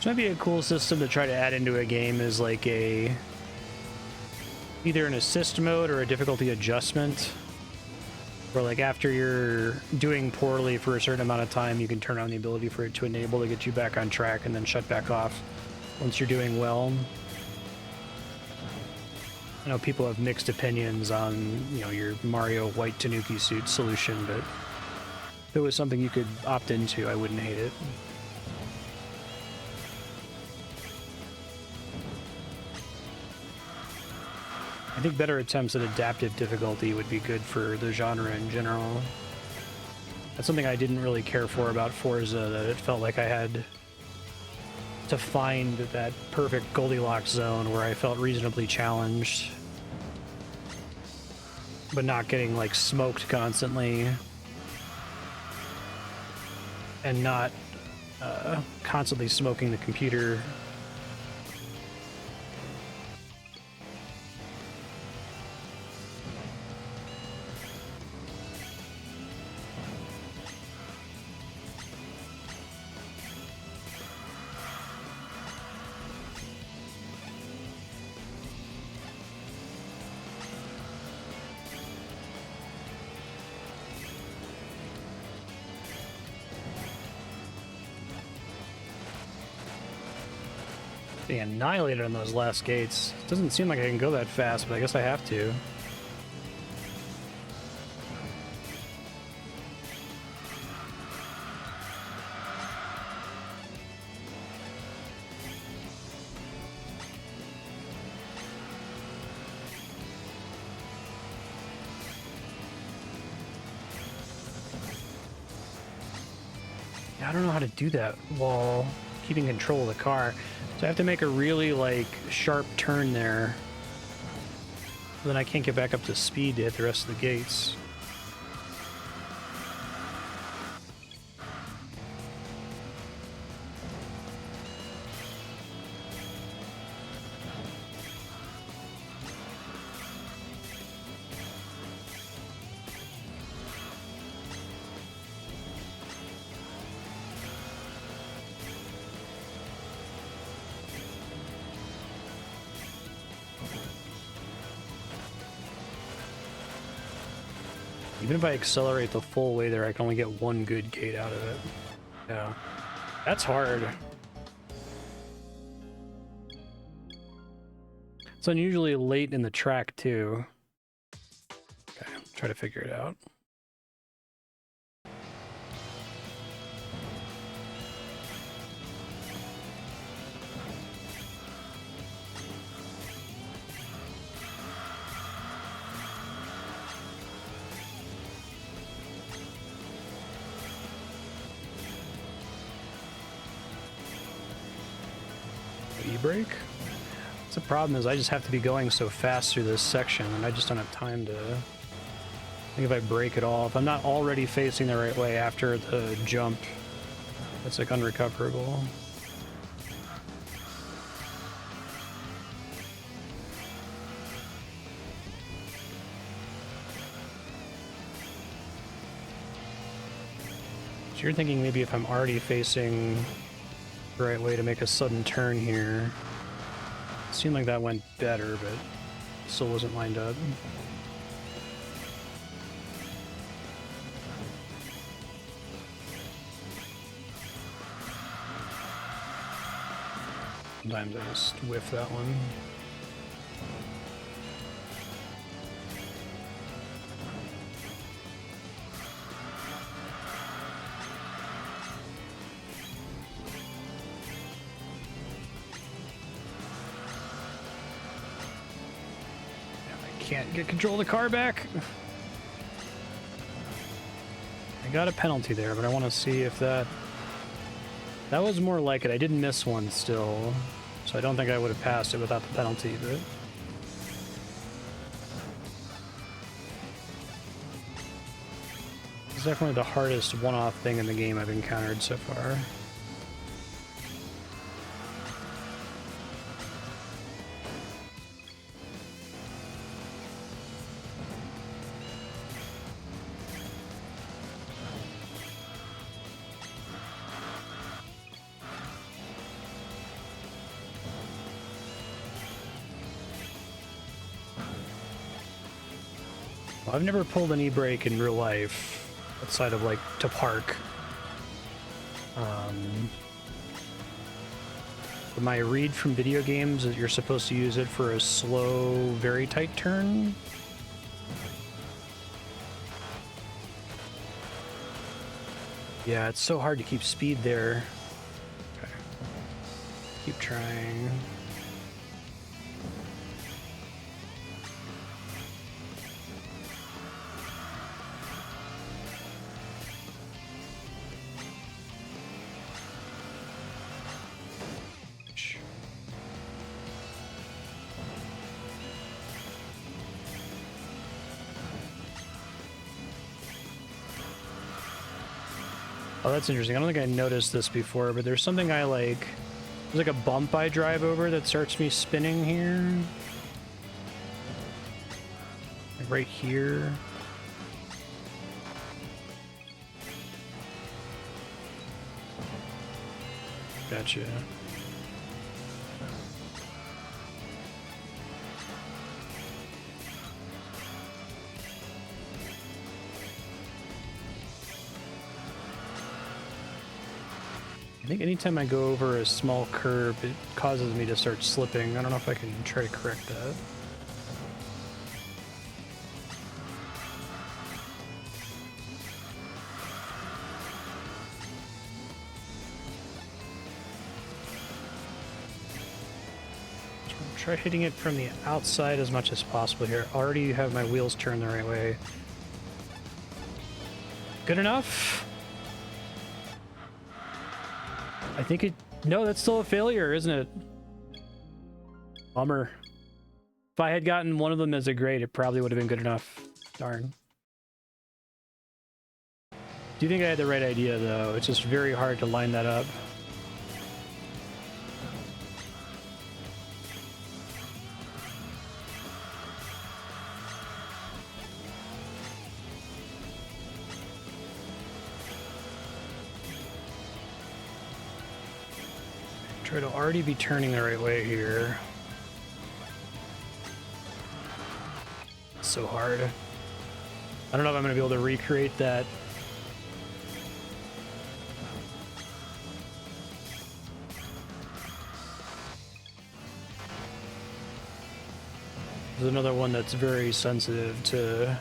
This might be a cool system to try to add into a game, is like a either an assist mode or a difficulty adjustment, where like after you're doing poorly for a certain amount of time, you can turn on the ability for it to enable to get you back on track and then shut back off once you're doing well. I know people have mixed opinions on, you know, your Mario white Tanuki suit solution, but if it was something you could opt into, I wouldn't hate it. I think better attempts at adaptive difficulty would be good for the genre in general. That's something I didn't really care for about Forza, that it felt like I had to find that perfect Goldilocks zone where I felt reasonably challenged, but not getting like smoked constantly, and not constantly smoking the computer. Being annihilated on those last gates. Doesn't seem like I can go that fast, but I guess I have to. Yeah, I don't know how to do that while keeping control of the car. So I have to make a really, like, sharp turn there. Then I can't get back up to speed to hit the rest of the gates. Even if I accelerate the full way there, I can only get one good gate out of it. Yeah. That's hard. It's unusually late in the track, too. Okay, try to figure it out. E-brake? That's the problem, is I just have to be going so fast through this section, and I just don't have time to... I think if I brake at all, if I'm not already facing the right way after the jump, it's like unrecoverable. So you're thinking maybe if I'm already facing the right way to make a sudden turn here. It seemed like that went better, but still wasn't lined up. Sometimes I just whiff that one. Can't get control of the car back. I got a penalty there, but I want to see if that was more like it. I didn't miss one still, so I don't think I would have passed it without the penalty, but it's definitely the hardest one-off thing in the game I've encountered so far. Well, I've never pulled an e-brake in real life outside of like to park. My read from video games is you're supposed to use it for a slow, very tight turn. Yeah, it's so hard to keep speed there. Okay. Keep trying. Oh, that's interesting. I don't think I noticed this before, but there's something I like. There's like a bump I drive over that starts me spinning here. Like right here. Gotcha. I think anytime I go over a small curb, it causes me to start slipping. I don't know if I can try to correct that. Try hitting it from the outside as much as possible here. Already have my wheels turned the right way. Good enough? I think it... No, that's still a failure, isn't it? Bummer. If I had gotten one of them as a grade, it probably would have been good enough. Darn. Do you think I had the right idea, though? It's just very hard to line that up. Try to already be turning the right way here. It's so hard. I don't know if I'm going to be able to recreate that. There's another one that's very sensitive to...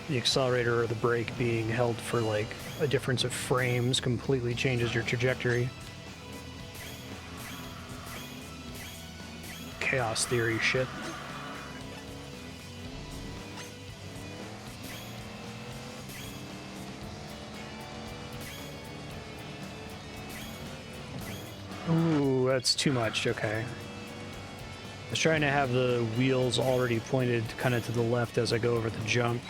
the accelerator or the brake being held for like a difference of frames completely changes your trajectory. Chaos theory shit. Ooh, that's too much. Okay. I was trying to have the wheels already pointed kind of to the left as I go over the jump.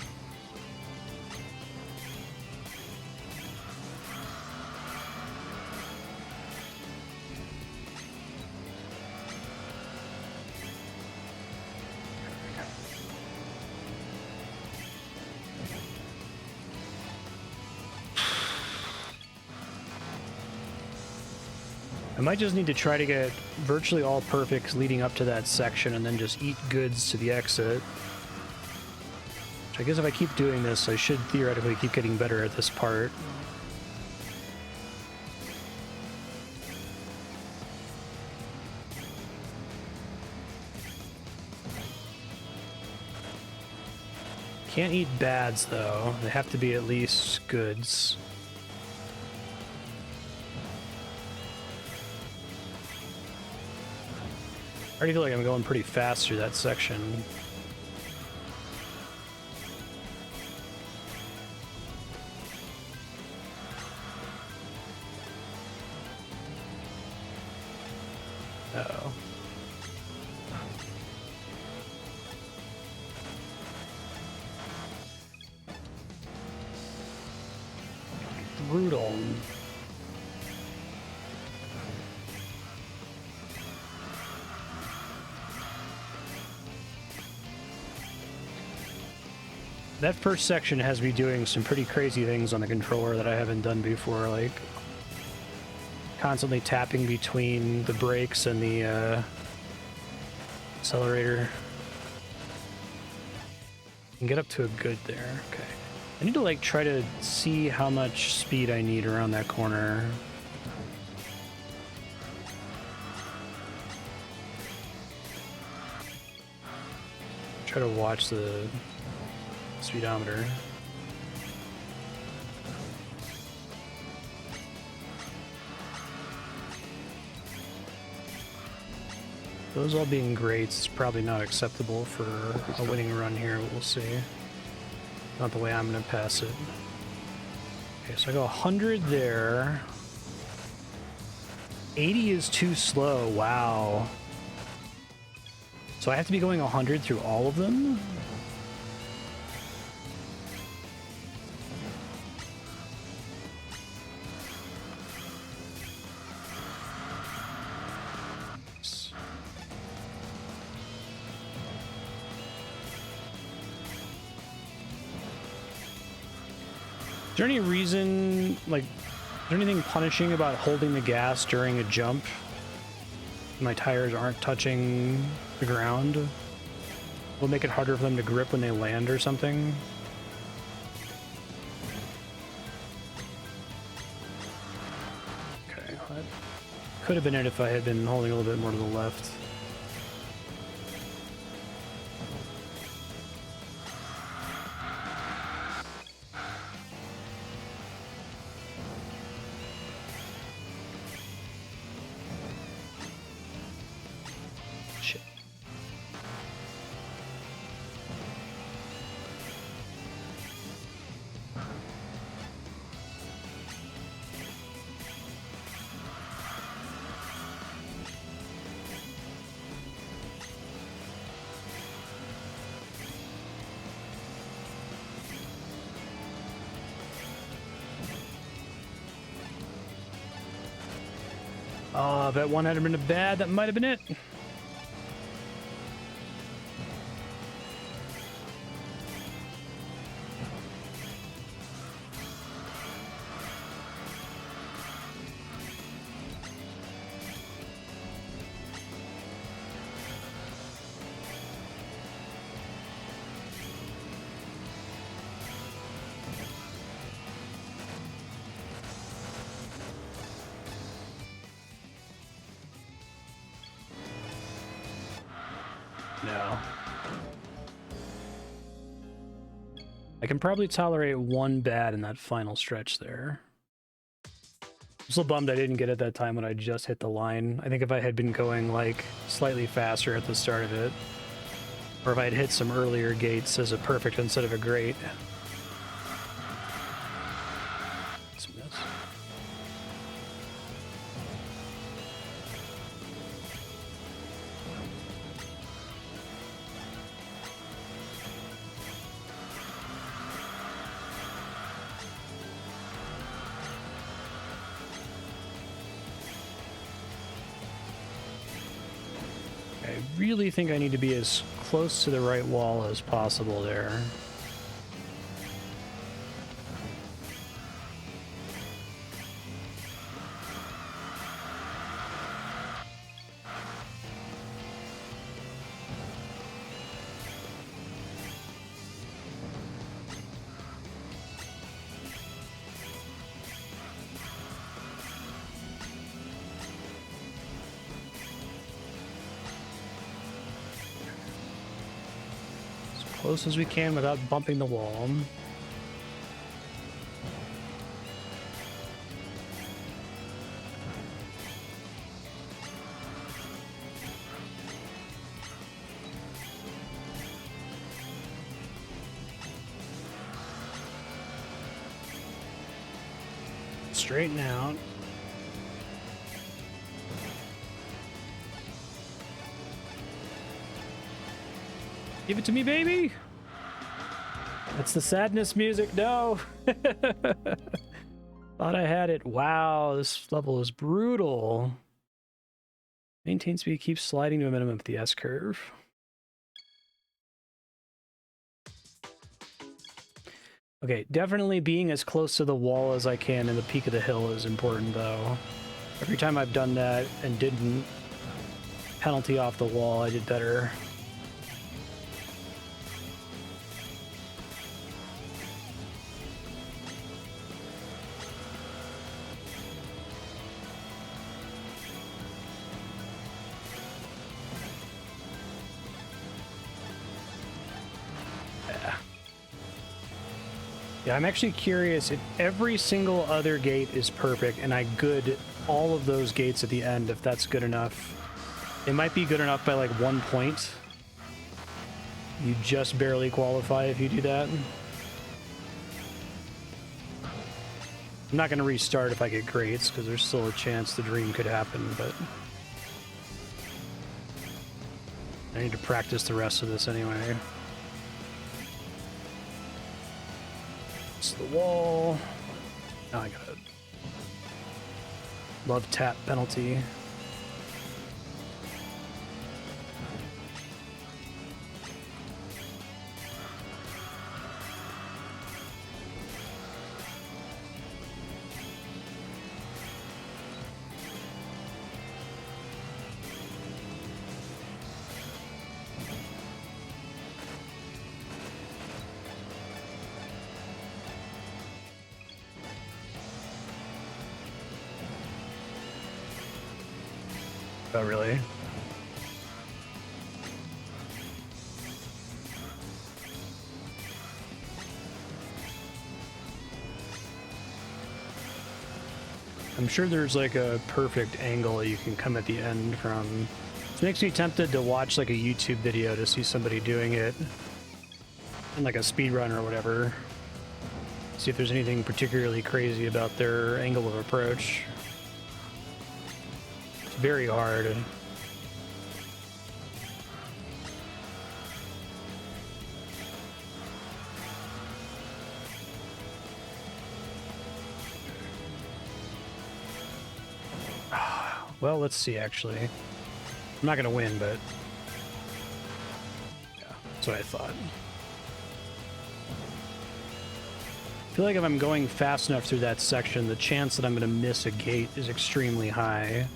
I might just need to try to get virtually all perfects leading up to that section and then just eat goods to the exit. Which I guess if I keep doing this, I should theoretically keep getting better at this part. Can't eat bads, though. They have to be at least goods. I already feel like I'm going pretty fast through that section. Uh-oh. Brutal. That first section has me doing some pretty crazy things on the controller that I haven't done before, like constantly tapping between the brakes and the accelerator. And get up to a good there. Okay. I need to like try to see how much speed I need around that corner. Try to watch the speedometer. Those all being greats is probably not acceptable for a winning run here, but we'll see. Not the way I'm going to pass it. Okay, so I go 100 there. 80 is too slow, wow. So I have to be going 100 through all of them? Is there any reason, like, is there anything punishing about holding the gas during a jump? My tires aren't touching the ground? Will it make it harder for them to grip when they land or something? Okay, that could have been it if I had been holding a little bit more to the left. Oh, if that one had been bad, that might have been it. No. I can probably tolerate one bad in that final stretch there. I'm still bummed I didn't get it that time when I just hit the line. I think if I had been going like slightly faster at the start of it, or if I had hit some earlier gates as a perfect instead of a great. It's a miss. I really think I need to be as close to the right wall as possible there. Close as we can without bumping the wall. Straighten out. Give it to me, baby! That's the sadness music, no! Thought I had it. Wow, this level is brutal. Maintain speed, keep sliding to a minimum of the S-curve. Okay, definitely being as close to the wall as I can in the peak of the hill is important, though. Every time I've done that and didn't penalty off the wall, I did better. Yeah, I'm actually curious if every single other gate is perfect and I good all of those gates at the end, if that's good enough. It might be good enough by like 1 point. You just barely qualify if you do that. I'm not going to restart if I get greats, because there's still a chance the dream could happen, but I need to practice the rest of this anyway. The wall. Now I got it. Love tap penalty. Oh, really? I'm sure there's like a perfect angle you can come at the end from. It makes me tempted to watch like a YouTube video to see somebody doing it in like a speed run or whatever. See if there's anything particularly crazy about their angle of approach. Very hard. Well, let's see, actually. I'm not gonna win, but yeah, that's what I thought. I feel like if I'm going fast enough through that section, the chance that I'm gonna miss a gate is extremely high.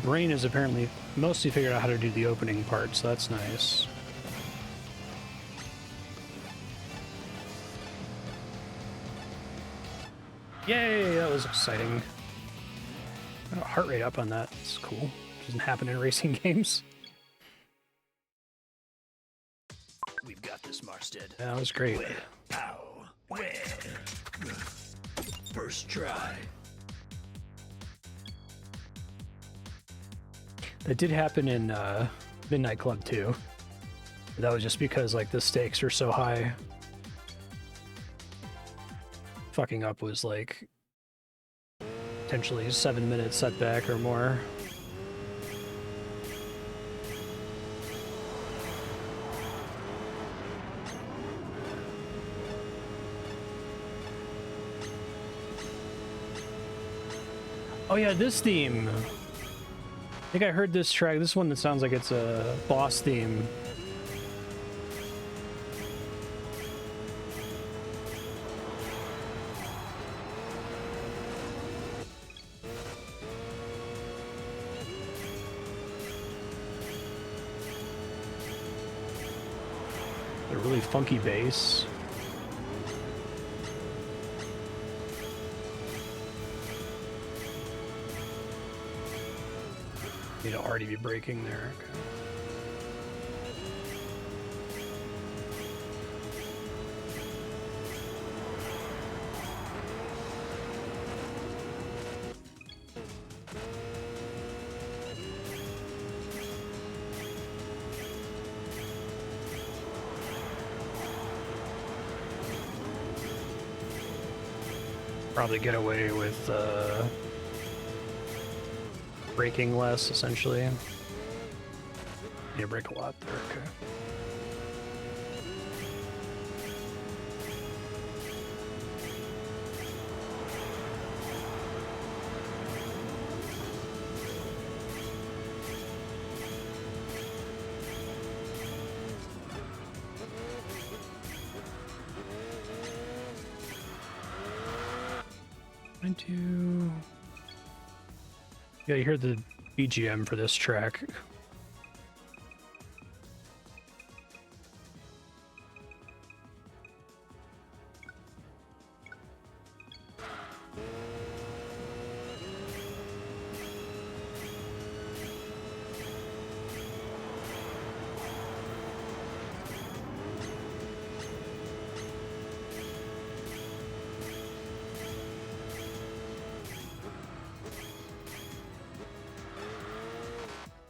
Brain has apparently mostly figured out how to do the opening part, so that's nice. Yay, that was exciting. Got a heart rate up on that. It's cool. Doesn't happen in racing games. We've got this, Marstead. Yeah, that was great. Where? How? Where? First try. That did happen in Midnight Club too. That was just because like the stakes were so high. Fucking up was like potentially 7-minute setback or more. Oh yeah, this theme. I think I heard this track. This one that sounds like it's a boss theme. A really funky bass. Need to already be braking there. Okay. Probably get away with braking less, essentially. Need to brake a lot there, okay. Trying to... Yeah, you hear the BGM for this track.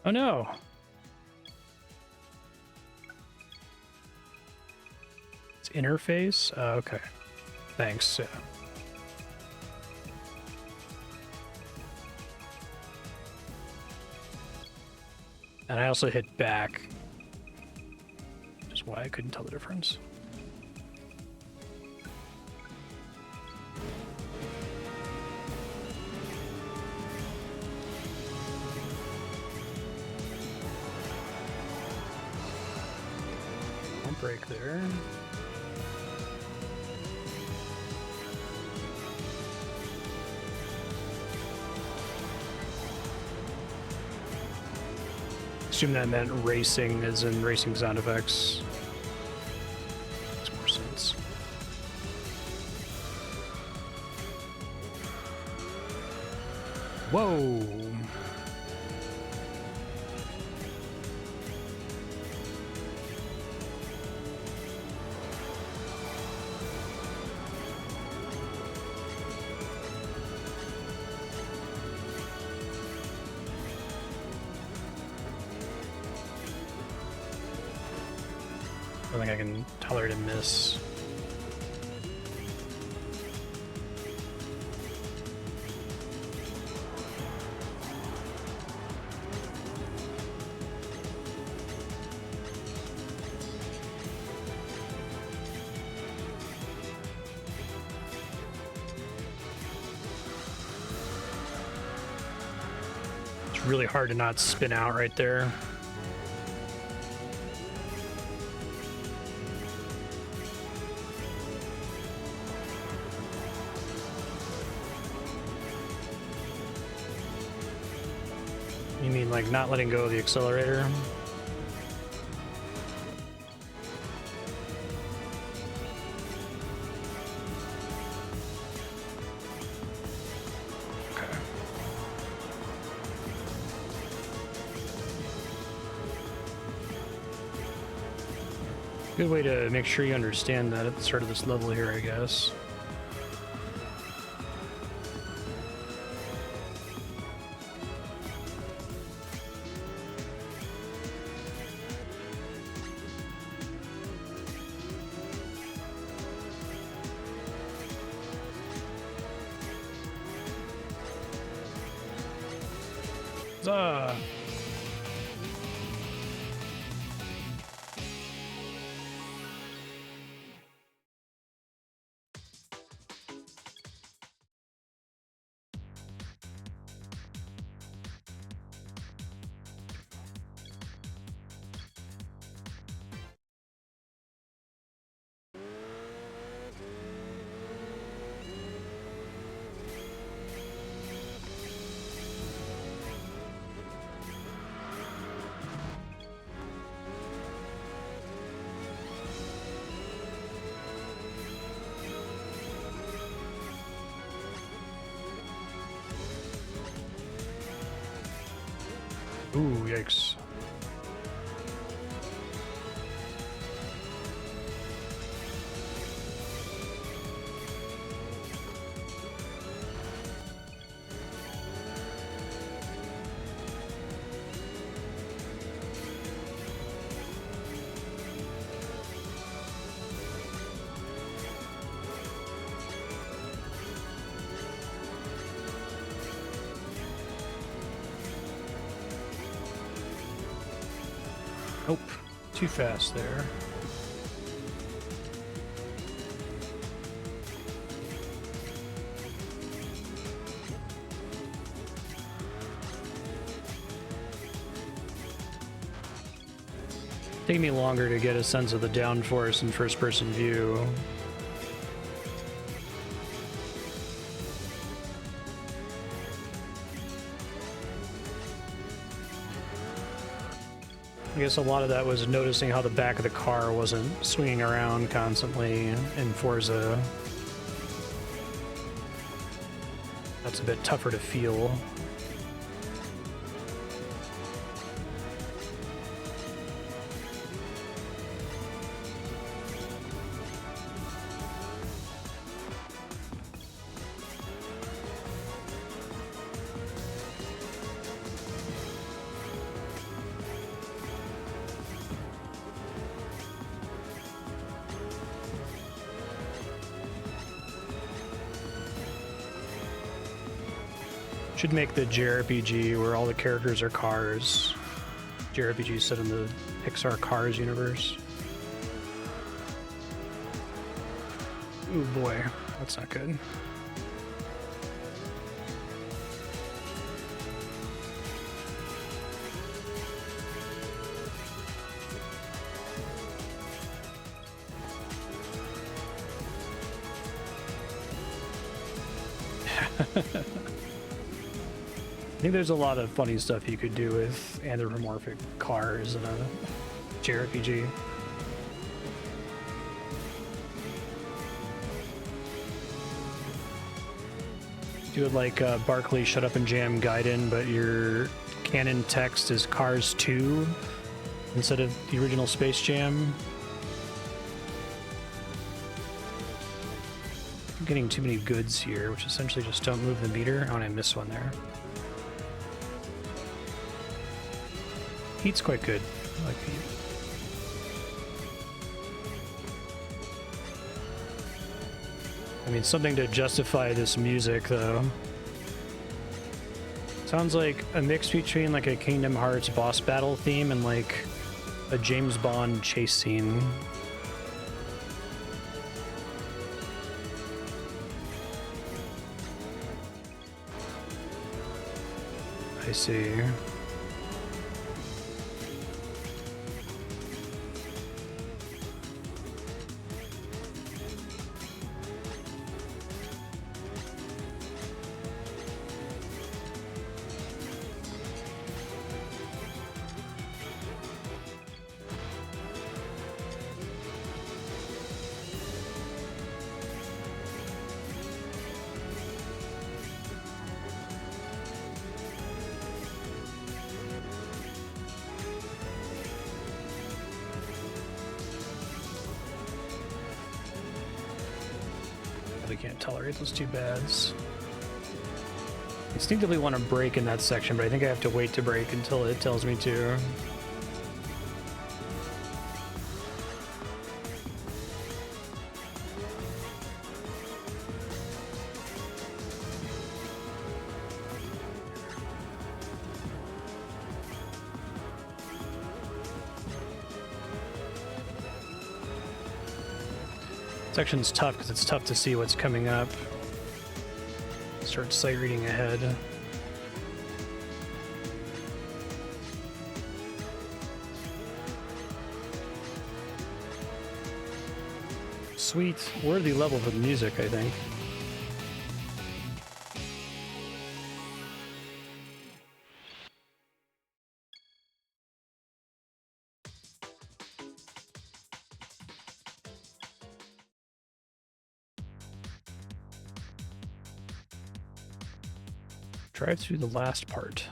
Oh no! It's interface? Okay. Thanks. Yeah. And I also hit back, which is why I couldn't tell the difference. Break there. Assume that meant racing, as in racing sound effects. Makes more sense. Whoa! I think I can tolerate a miss. It's really hard to not spin out right there. You mean like not letting go of the accelerator? Okay. Good way to make sure you understand that at the start of this level here, I guess. Huzzah! Ooh, yikes. Nope, too fast there. Take me longer to get a sense of the downforce in first-person view. I guess a lot of that was noticing how the back of the car wasn't swinging around constantly in Forza. That's a bit tougher to feel. Should make the JRPG where all the characters are cars. JRPG set in the Pixar Cars universe. Ooh boy, that's not good. I think there's a lot of funny stuff you could do with anthropomorphic cars in a JRPG. Do it like Barkley Shut Up and Jam Gaiden, but your canon text is Cars 2 instead of the original Space Jam. I'm getting too many goods here, which essentially just don't move the meter. Oh, and I missed one there. Heat's quite good. I like heat. I mean, something to justify this music, though. Sounds like a mix between like a Kingdom Hearts boss battle theme and like a James Bond chase scene. I see. I can't tolerate those two bads. Instinctively want to brake in that section, but I think I have to wait to brake until it tells me to. Section's tough because it's tough to see what's coming up. Start sight reading ahead. Sweet, worthy level for the music, I think. Drive through the last part.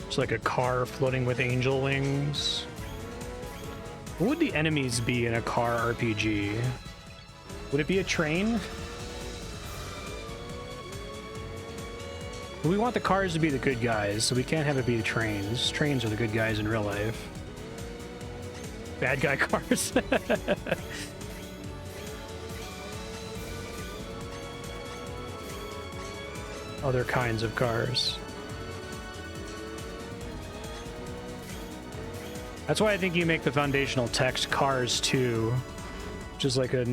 It's like a car floating with angel wings. What would the enemies be in a car RPG? Would it be a train? We want the cars to be the good guys, so we can't have it be the trains. Trains are the good guys in real life. Bad guy cars. Other kinds of cars. That's why I think you make the foundational text Cars 2 which is like a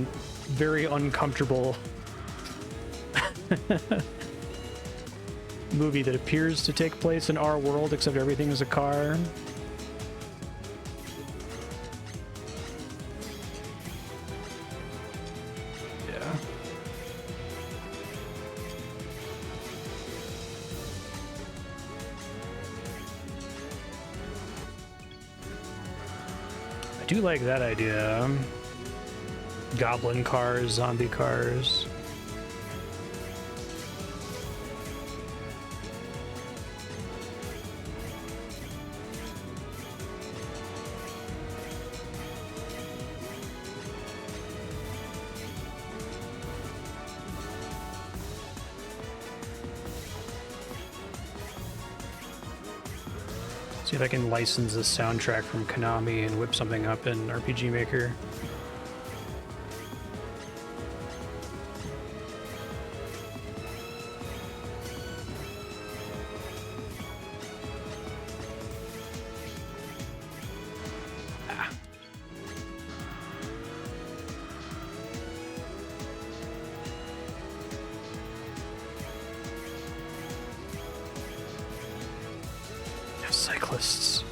very uncomfortable movie that appears to take place in our world, except everything is a car. Yeah. I do like that idea. Goblin cars, zombie cars. See if I can license the soundtrack from Konami and whip something up in RPG Maker. Cyclists.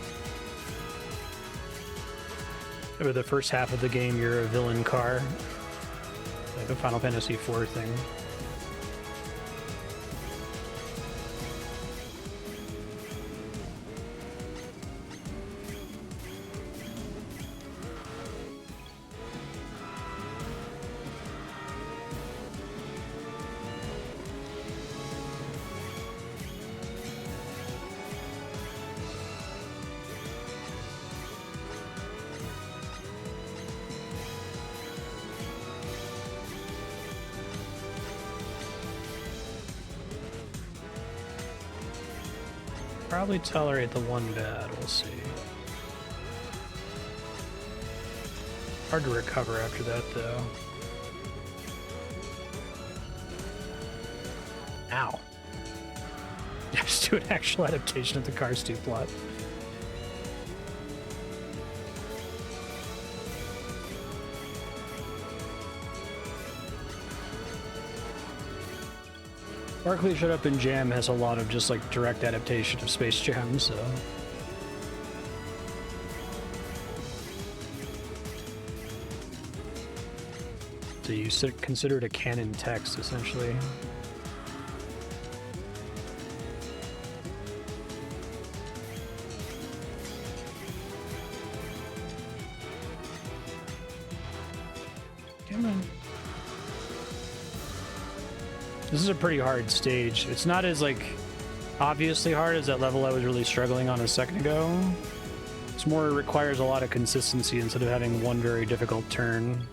Over the first half of the game, you're a villain car, like a Final Fantasy IV thing. Probably tolerate the one bad, we'll see. Hard to recover after that, though. Ow. Just do an actual adaptation of the Cars 2 plot. Barkley Shut Up and Jam has a lot of just like direct adaptation of Space Jam, so. So you consider it a canon text, essentially. Come on. This is a pretty hard stage. It's not as like obviously hard as that level I was really struggling on a second ago. It's more, it requires a lot of consistency instead of having one very difficult turn.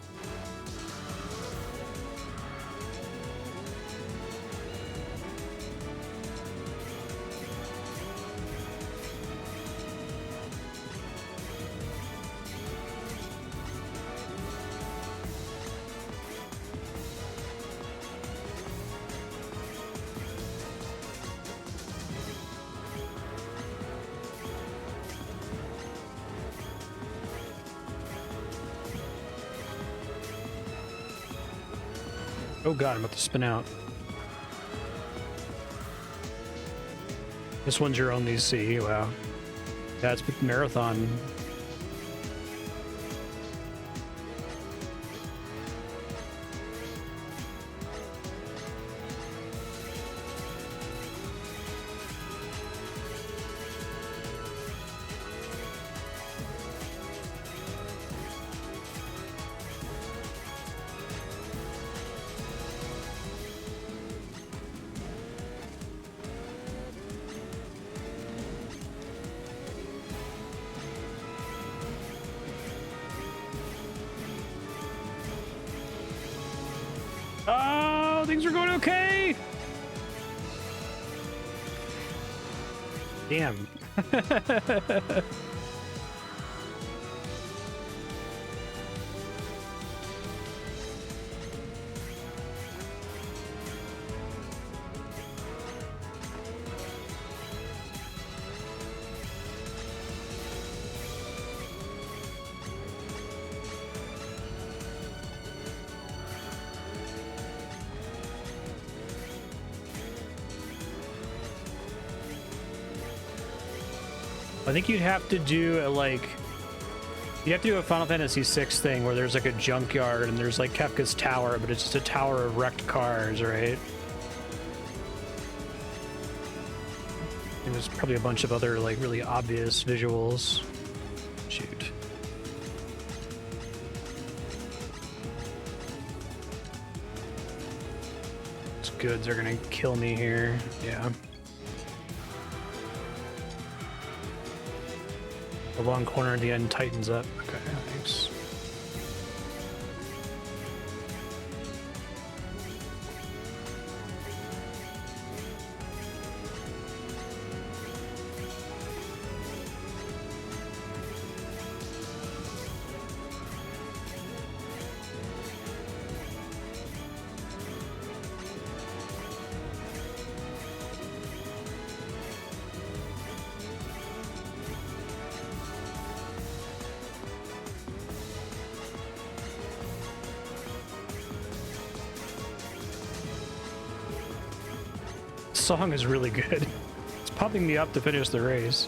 Oh god, I'm about to spin out. This one's your only C, wow. That's marathon. Oh, things are going okay. Damn. I think you'd have to do a, like, you have to do a Final Fantasy VI thing where there's like a junkyard and there's like Kefka's tower, but it's just a tower of wrecked cars, right? And there's probably a bunch of other like really obvious visuals. Shoot. These goods are gonna kill me here. Yeah. The long corner at the end tightens up. Okay, thanks. Song is really good. It's pumping me up to finish the race.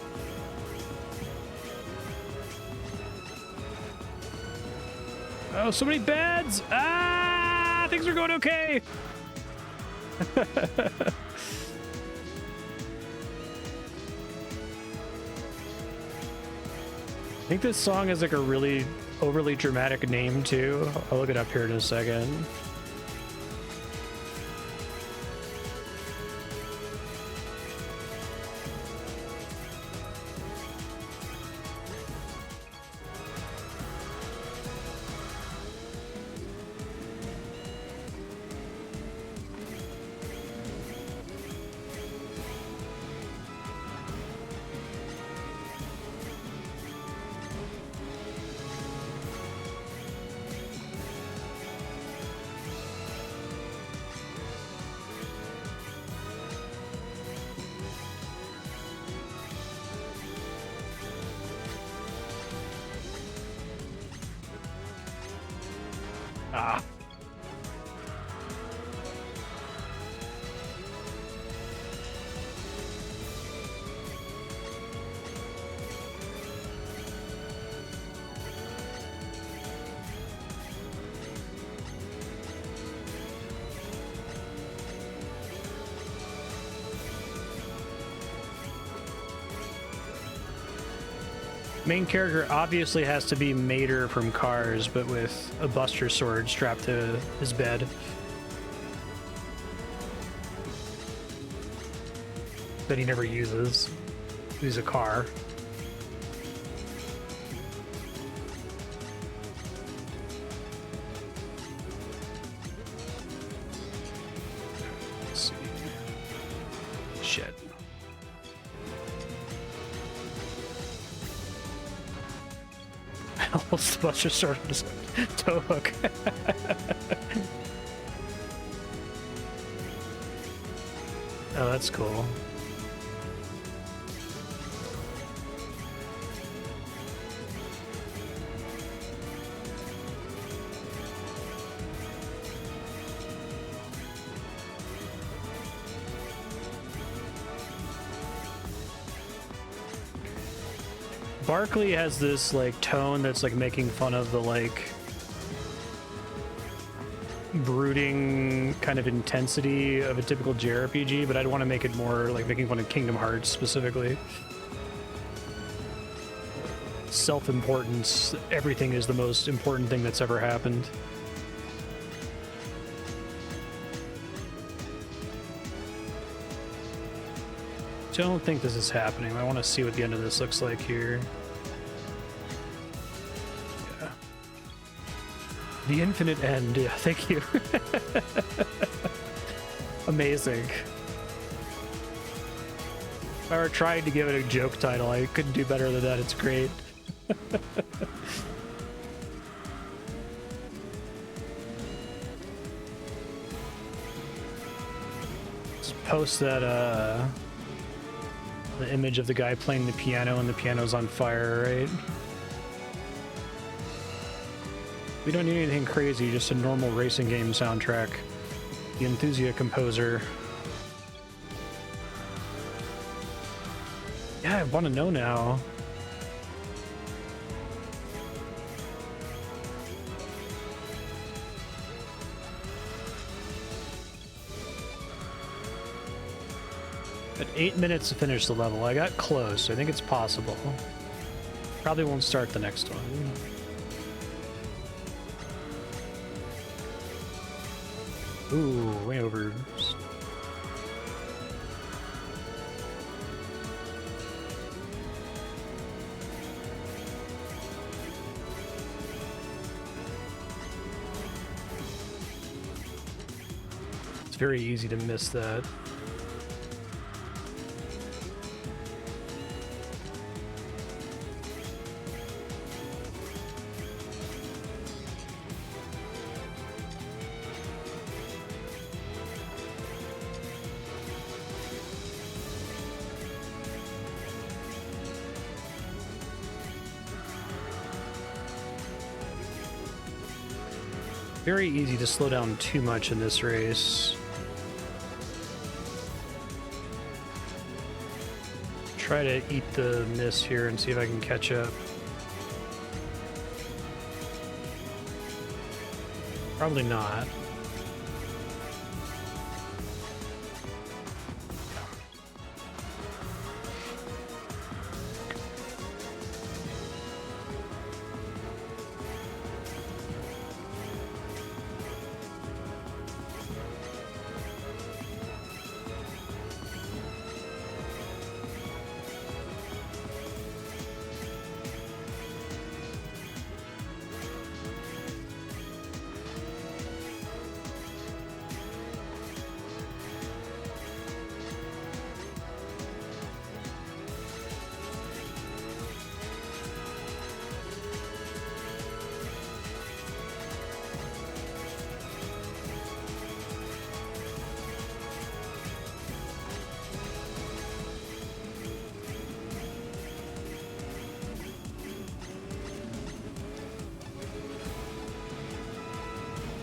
Oh, so many beds! Ah, things are going okay. I think this song has like a really overly dramatic name too. I'll look it up here in a second. Ah. Main character obviously has to be Mater from Cars, but with a Buster Sword strapped to his bed. That he never uses. He's a car. Let's see. Shit. Holds the Buster Sword on his tow hook. Oh, that's cool. Barkley has this like tone that's like making fun of the like brooding kind of intensity of a typical JRPG, but I'd want to make it more like making fun of Kingdom Hearts specifically. Self-importance, everything is the most important thing that's ever happened. I don't think this is happening. I want to see what the end of this looks like here. Yeah. The infinite end. Yeah, thank you. Amazing. If I were trying to give it a joke title, I couldn't do better than that. It's great. Let's post that, the image of the guy playing the piano and the piano's on fire, right? We don't need anything crazy, just a normal racing game soundtrack. The Enthusia composer. Yeah, I want to know now. Got 8 minutes to finish the level. I got close. I think it's possible. Probably won't start the next one. Ooh, way over. It's very easy to miss that. Very easy to slow down too much in this race. Try to eat the miss here and see if I can catch up. Probably not.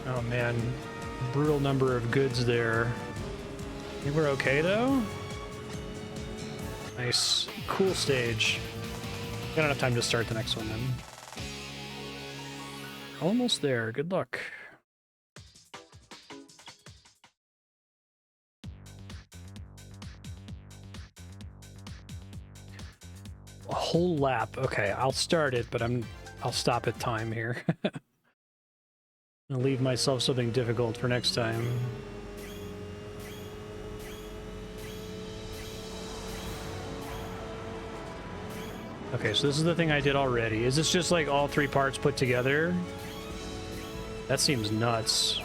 Oh man, brutal number of goods there. I think we're okay though. Nice, cool stage. Got enough time to start the next one then. Almost there, good luck. A whole lap, okay, I'll start it, but I'll stop at time here. I'll leave myself something difficult for next time. Okay, so this is the thing I did already. Is this just like all 3 parts put together? That seems nuts.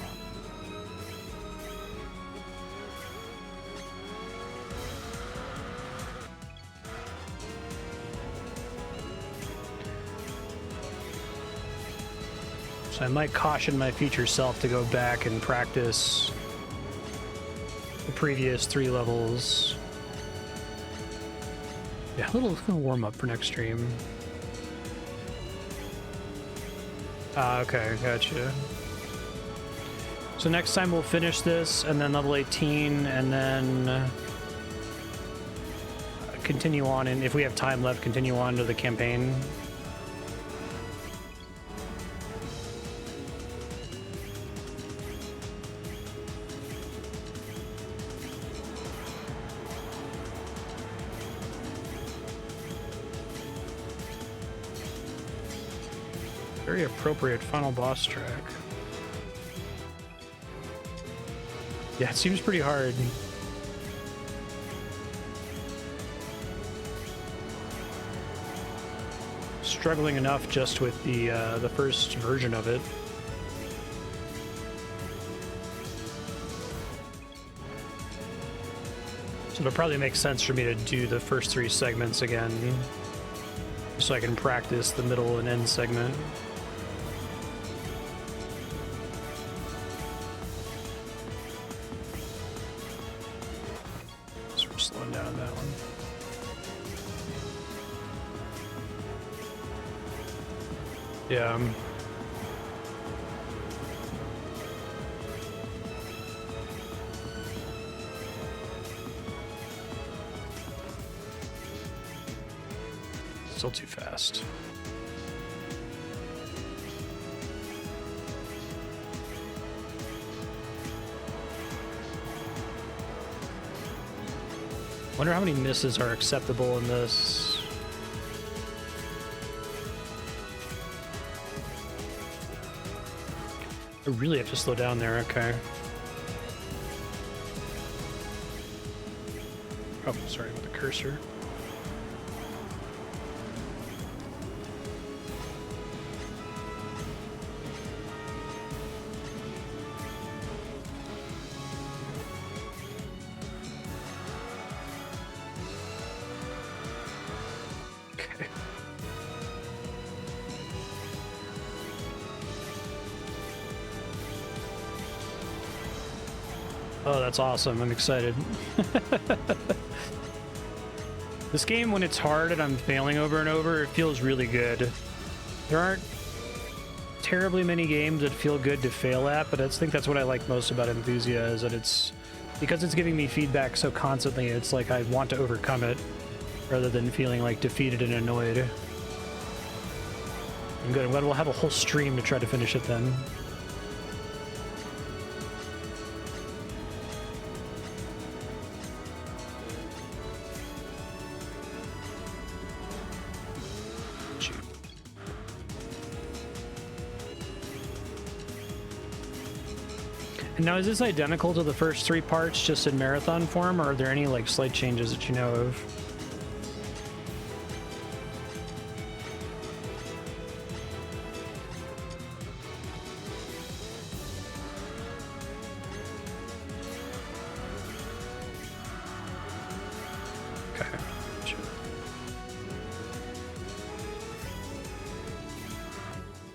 So I might caution my future self to go back and practice the previous 3 levels. Yeah, a little warm up for next stream. Okay, gotcha. So next time we'll finish this, and then level 18, and then continue on, and if we have time left, continue on to the campaign. Very appropriate final boss track. Yeah, it seems pretty hard. Struggling enough just with the first version of it. So it'll probably make sense for me to do the first 3 segments again, so I can practice the middle and end segment. Slowing down that one. Yeah. Still too fast. Wonder how many misses are acceptable in this. I really have to slow down there, okay. Oh, sorry about the cursor. Oh, that's awesome. I'm excited. This game, when it's hard and I'm failing over and over, it feels really good. There aren't terribly many games that feel good to fail at, but I think that's what I like most about Enthusia, is that it's, because it's giving me feedback so constantly, it's like I want to overcome it rather than feeling like defeated and annoyed. I'm good. I'm glad we'll have a whole stream to try to finish it then. Now, is this identical to the first 3 parts, just in marathon form, or are there any, like, slight changes that you know of? Okay. Sure.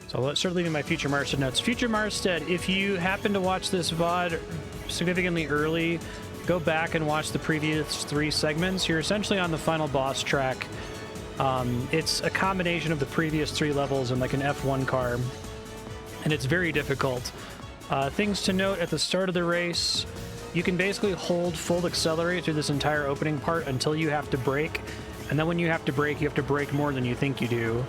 So let's start leaving my future Marstead notes. Future Marstead, if you happen to watch this VOD significantly early, go back and watch the previous 3 segments. You're essentially on the final boss track. It's a combination of the previous 3 levels and like an F1 car, and it's very difficult. Things to note at the start of the race, you can basically hold full accelerate through this entire opening part until you have to brake, and then when you have to brake more than you think you do.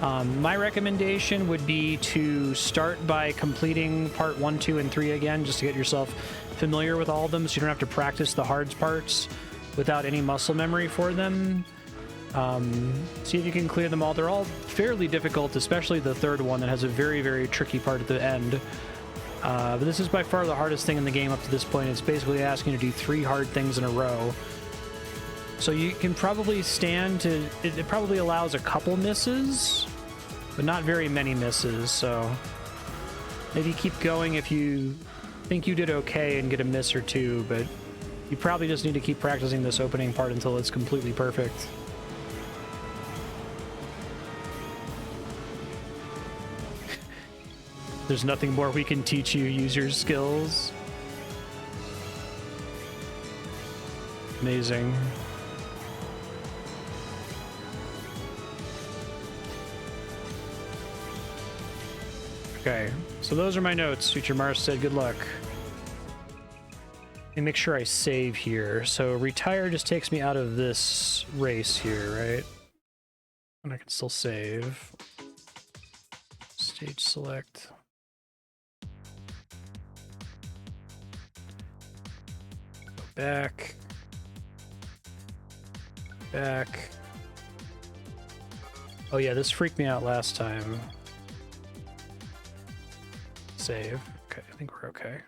My recommendation would be to start by completing part 1, 2, and 3 again, just to get yourself familiar with all of them, so you don't have to practice the hard parts without any muscle memory for them. See if you can clear them all. They're all fairly difficult, especially the third one that has a very, very tricky part at the end. But this is by far the hardest thing in the game up to this point. It's basically asking you to do 3 hard things in a row. So you can probably stand to... It probably allows a couple misses, but not very many misses, so maybe keep going if you think you did okay and get a miss or 2, but you probably just need to keep practicing this opening part until it's completely perfect. There's nothing more we can teach you. Use your skills. Amazing. Okay, so those are my notes. Future Marstead, good luck. And make sure I save here. So retire just takes me out of this race here, right? And I can still save. Stage select. Go back. Back. Oh yeah, this freaked me out last time. Save. Okay, I think we're okay.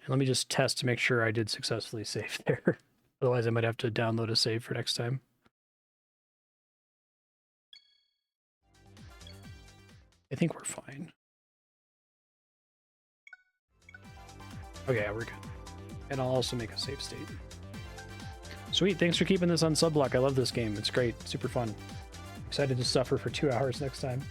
And let me just test to make sure I did successfully save there. Otherwise, I might have to download a save for next time. I think we're fine. Okay, yeah, we're good. And I'll also make a save state. Sweet, thanks for keeping this on subblock. I love this game. It's great, super fun. Excited to suffer for 2 hours next time.